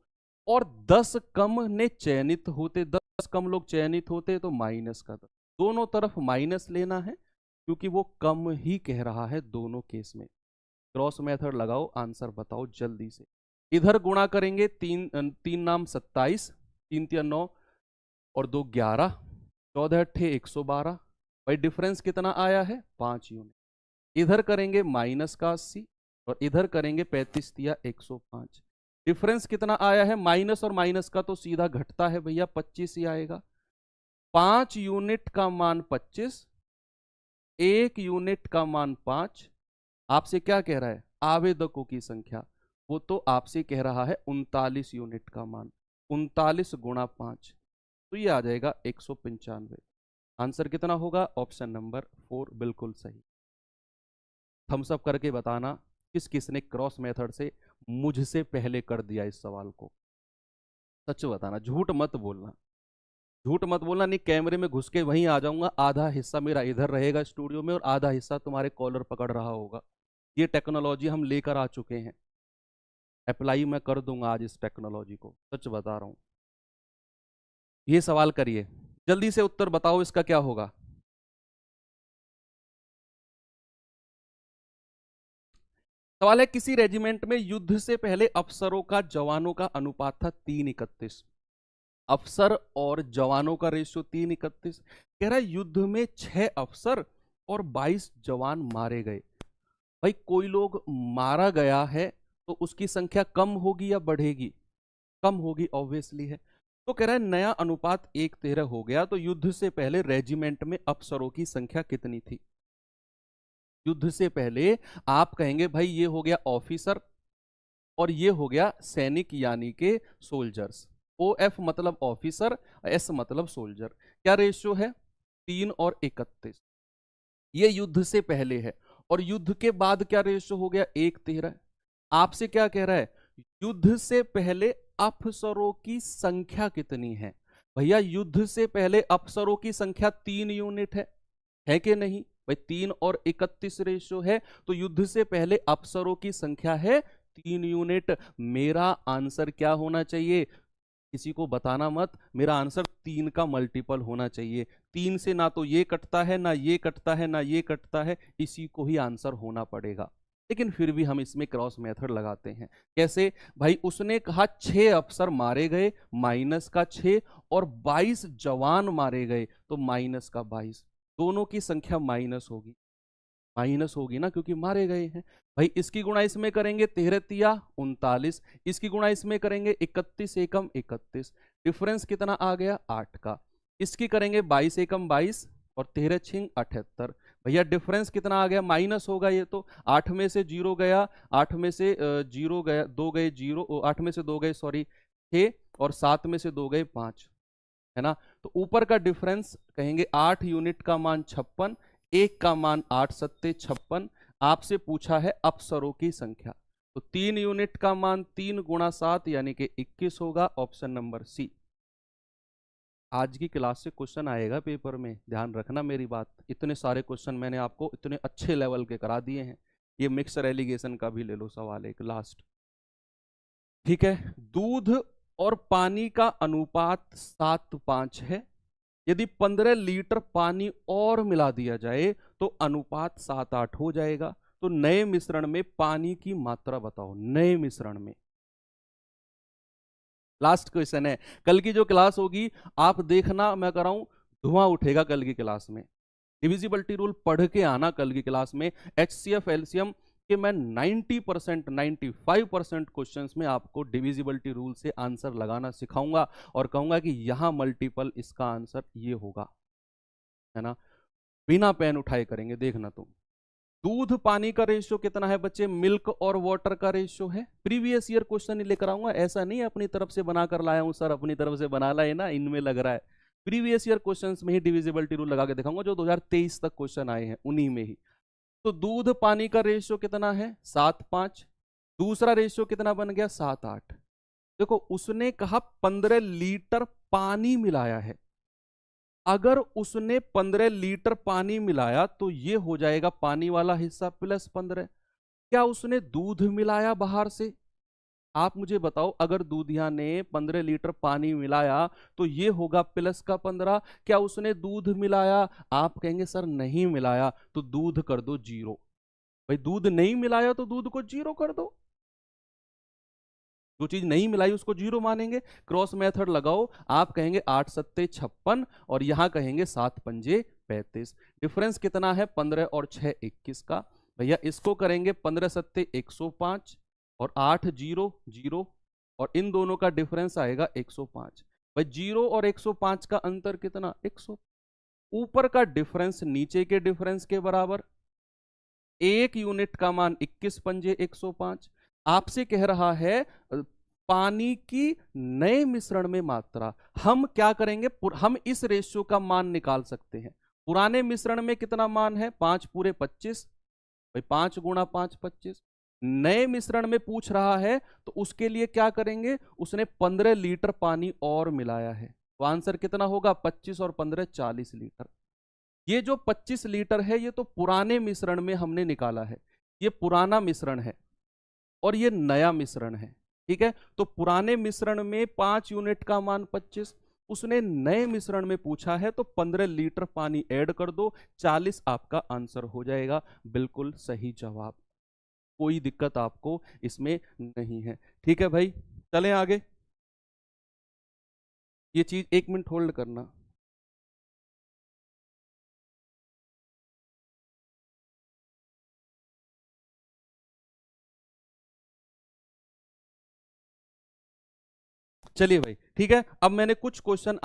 [SPEAKER 1] और 10 कम ने चयनित होते, 10 कम लोग चयनित होते तो माइनस का 10, दोनों तरफ माइनस लेना है क्योंकि वो कम ही कह रहा है दोनों केस में। क्रॉस मेथड लगाओ, आंसर बताओ जल्दी से। इधर गुणा करेंगे, तीन नाम 27, 3 तिया 9 और 2 11, 14 अट्ठे 112। भाई डिफरेंस कितना आया है 5 यूनिट। इधर करेंगे माइनस का 80 और इधर करेंगे 35 तिया 105। डिफरेंस कितना आया है, माइनस और माइनस का तो सीधा घटता है भैया, 25 ही आएगा। 5 यूनिट का मान 25, 1 यूनिट का मान 5। आपसे क्या कह रहा है, आवेदकों की संख्या, वो तो आपसे कह रहा है 39 यूनिट का मान, 39 गुणा 5, तो ये आ जाएगा 195। आंसर कितना होगा, ऑप्शन नंबर 4 बिल्कुल सही। थम्स अप करके बताना किस किसने क्रॉस मेथड से मुझसे पहले कर दिया इस सवाल को। सच बताना, झूठ मत बोलना, झूठ मत बोलना, नहीं कैमरे में घुस के वहीं आ जाऊंगा, आधा हिस्सा मेरा इधर रहेगा स्टूडियो में और आधा हिस्सा तुम्हारे कॉलर पकड़ रहा होगा। ये टेक्नोलॉजी हम लेकर आ चुके हैं, अप्लाई मैं कर दूंगा आज इस टेक्नोलॉजी को, सच बता रहा हूं। ये सवाल करिए, जल्दी से उत्तर बताओ इसका क्या होगा। सवाल है, किसी रेजिमेंट में युद्ध से पहले अफसरों का जवानों का अनुपात था 3:31। अफसर और जवानों का रेशियो 3:31। कह रहा है युद्ध में 6 अफसर और 22 जवान मारे गए। भाई कोई लोग मारा गया है तो उसकी संख्या कम होगी या बढ़ेगी, कम होगी ऑब्वियसली है। तो कह रहा है नया अनुपात 1:13 हो गया, तो युद्ध से पहले रेजिमेंट में अफसरों की संख्या कितनी थी। युद्ध से पहले आप कहेंगे भाई ये हो गया ऑफिसर और ये हो गया सैनिक यानी के सोल्जर्स। ओ एफ मतलब ऑफिसर, एस मतलब सोल्जर। क्या रेशियो है 3 और 31। ये युद्ध से पहले है। और युद्ध के बाद क्या रेशियो हो गया 1:13। आपसे क्या कह रहा है, युद्ध से पहले अफसरों की संख्या कितनी है। भैया युद्ध से पहले अफसरों की संख्या 3 यूनिट है कि नहीं भाई, 3 और 31 रेशियो है, तो युद्ध से पहले अफसरों की संख्या है 3 यूनिट। मेरा आंसर क्या होना चाहिए, किसी को बताना मत, मेरा आंसर 3 का मल्टीपल होना चाहिए। 3 से ना तो ये कटता है, ना ये कटता है, ना ये कटता है, इसी को ही आंसर होना पड़ेगा। लेकिन फिर भी हम इसमें क्रॉस मेथड लगाते हैं। कैसे भाई, उसने कहा 6 अफसर मारे गए, माइनस का 6, और 22 जवान मारे गए तो माइनस का 22। दोनों की संख्या माइनस होगी, माइनस होगी ना, क्योंकि मारे गए हैं। भाई इसकी गुणा इसमें करेंगे 13 तिया 39, इसकी गुणा इसमें करेंगे 31 एकम 31, डिफरेंस कितना आ गया 8 का। इसकी करेंगे 22 एकम 22 और 13 छिंग 78। भैया डिफरेंस कितना आ गया, माइनस होगा ये तो, 8 में से 0 गया, 8 में से 0 गया, 2 गए 0, 8 में से 2 गए सॉरी 6, और 7 में से 2 गए 5, है ना। तो ऊपर का डिफरेंस कहेंगे 8 यूनिट का मान 56, 1 का मान 8 सत्ते 56। आपसे पूछा है अफसरों की संख्या, तो 3 यूनिट का मान 3 गुणा 7 यानी कि 21 होगा, ऑप्शन नंबर सी। आज की क्लास से क्वेश्चन आएगा पेपर में, ध्यान रखना मेरी बात। इतने सारे क्वेश्चन मैंने आपको इतने अच्छे लेवल के करा दिए हैं। ये मिक्सर एलिगेशन का भी ले लो सवाल एक लास्ट, ठीक है। दूध और पानी का अनुपात 7:5 है। यदि 15 लीटर पानी और मिला दिया जाए तो अनुपात 7:8 हो जाएगा। तो नए मिश्रण में पानी की मात्रा बताओ, नए मिश्रण में लास्ट क्वेश्चन है। कल की जो क्लास होगी आप देखना, मैं कर रहा हूं, धुआं उठेगा कल की क्लास में। डिविजिबिलिटी रूल पढ़ के आना कल की क्लास में। HCF एलसीएम के मैं 90% 95% क्वेश्चंस में आपको डिविजिबिलिटी रूल से आंसर लगाना सिखाऊंगा और कहूंगा कि यहां मल्टीपल, इसका आंसर ये होगा, है ना। बिना पेन उठाए करेंगे, देखना तुम। दूध पानी का रेशियो कितना है बच्चे? मिल्क और वाटर का रेशियो है। प्रीवियस ईयर क्वेश्चन ही लेकर आऊंगा, ऐसा नहीं अपनी तरफ से बनाकर लाया हूं सर, अपनी तरफ से बना लाए ना, इनमें लग रहा है। प्रीवियस ईयर क्वेश्चंस में ही डिविजिबिलिटी रूल लगा के दिखाऊंगा, जो 2023 तक क्वेश्चन आए हैं उन्हीं में ही। तो दूध पानी का रेशियो कितना है? 7:5। दूसरा रेशियो कितना बन गया? 7:8। देखो उसने कहा 15 लीटर पानी मिलाया है। अगर उसने 15 लीटर पानी मिलाया तो ये हो जाएगा पानी वाला हिस्सा प्लस 15। क्या उसने दूध मिलाया बाहर से? आप मुझे बताओ, अगर दूधिया ने 15 लीटर पानी मिलाया तो ये होगा प्लस का 15। क्या उसने दूध मिलाया? आप कहेंगे सर नहीं मिलाया, तो दूध कर दो 0। भाई दूध नहीं मिलाया तो दूध को 0 कर दो। जो चीज नहीं मिलाई उसको 0 मानेंगे। क्रॉस मेथड लगाओ, आप कहेंगे 8 सत्ते 56 और यहां कहेंगे 7 पंजे 35। डिफरेंस कितना है? 15 और 6 21 का। भैया इसको करेंगे 15 सत्ते 105 और 8 0 0 और इन दोनों का डिफरेंस आएगा 105। भाई 0 और 105 का अंतर कितना? 100। ऊपर का डिफरेंस नीचे के डिफरेंस के बराबर। एक यूनिट का मान 21 पंजे 105। आपसे कह रहा है पानी की नए मिश्रण में मात्रा। हम क्या करेंगे? हम इस रेशियो का मान निकाल सकते हैं। पुराने मिश्रण में कितना मान है? 5 पूरे 25। भाई 5 गुणा 5 25। नए मिश्रण में पूछ रहा है तो उसके लिए क्या करेंगे? उसने 15 लीटर पानी और मिलाया है, तो आंसर कितना होगा? 25 और 15 40 लीटर। ये जो 25 लीटर है ये तो पुराने मिश्रण में हमने निकाला है। ये पुराना मिश्रण है और ये नया मिश्रण है, ठीक है। तो पुराने मिश्रण में 5 यूनिट का मान 25, उसने नए मिश्रण में पूछा है तो 15 लीटर पानी ऐड कर दो, 40 आपका आंसर हो जाएगा। बिल्कुल सही जवाब, कोई दिक्कत आपको इसमें नहीं है, ठीक है भाई। चलें आगे। ये चीज 1 मिनट होल्ड करना। चलिए भाई, ठीक है। अब मैंने कुछ क्वेश्चन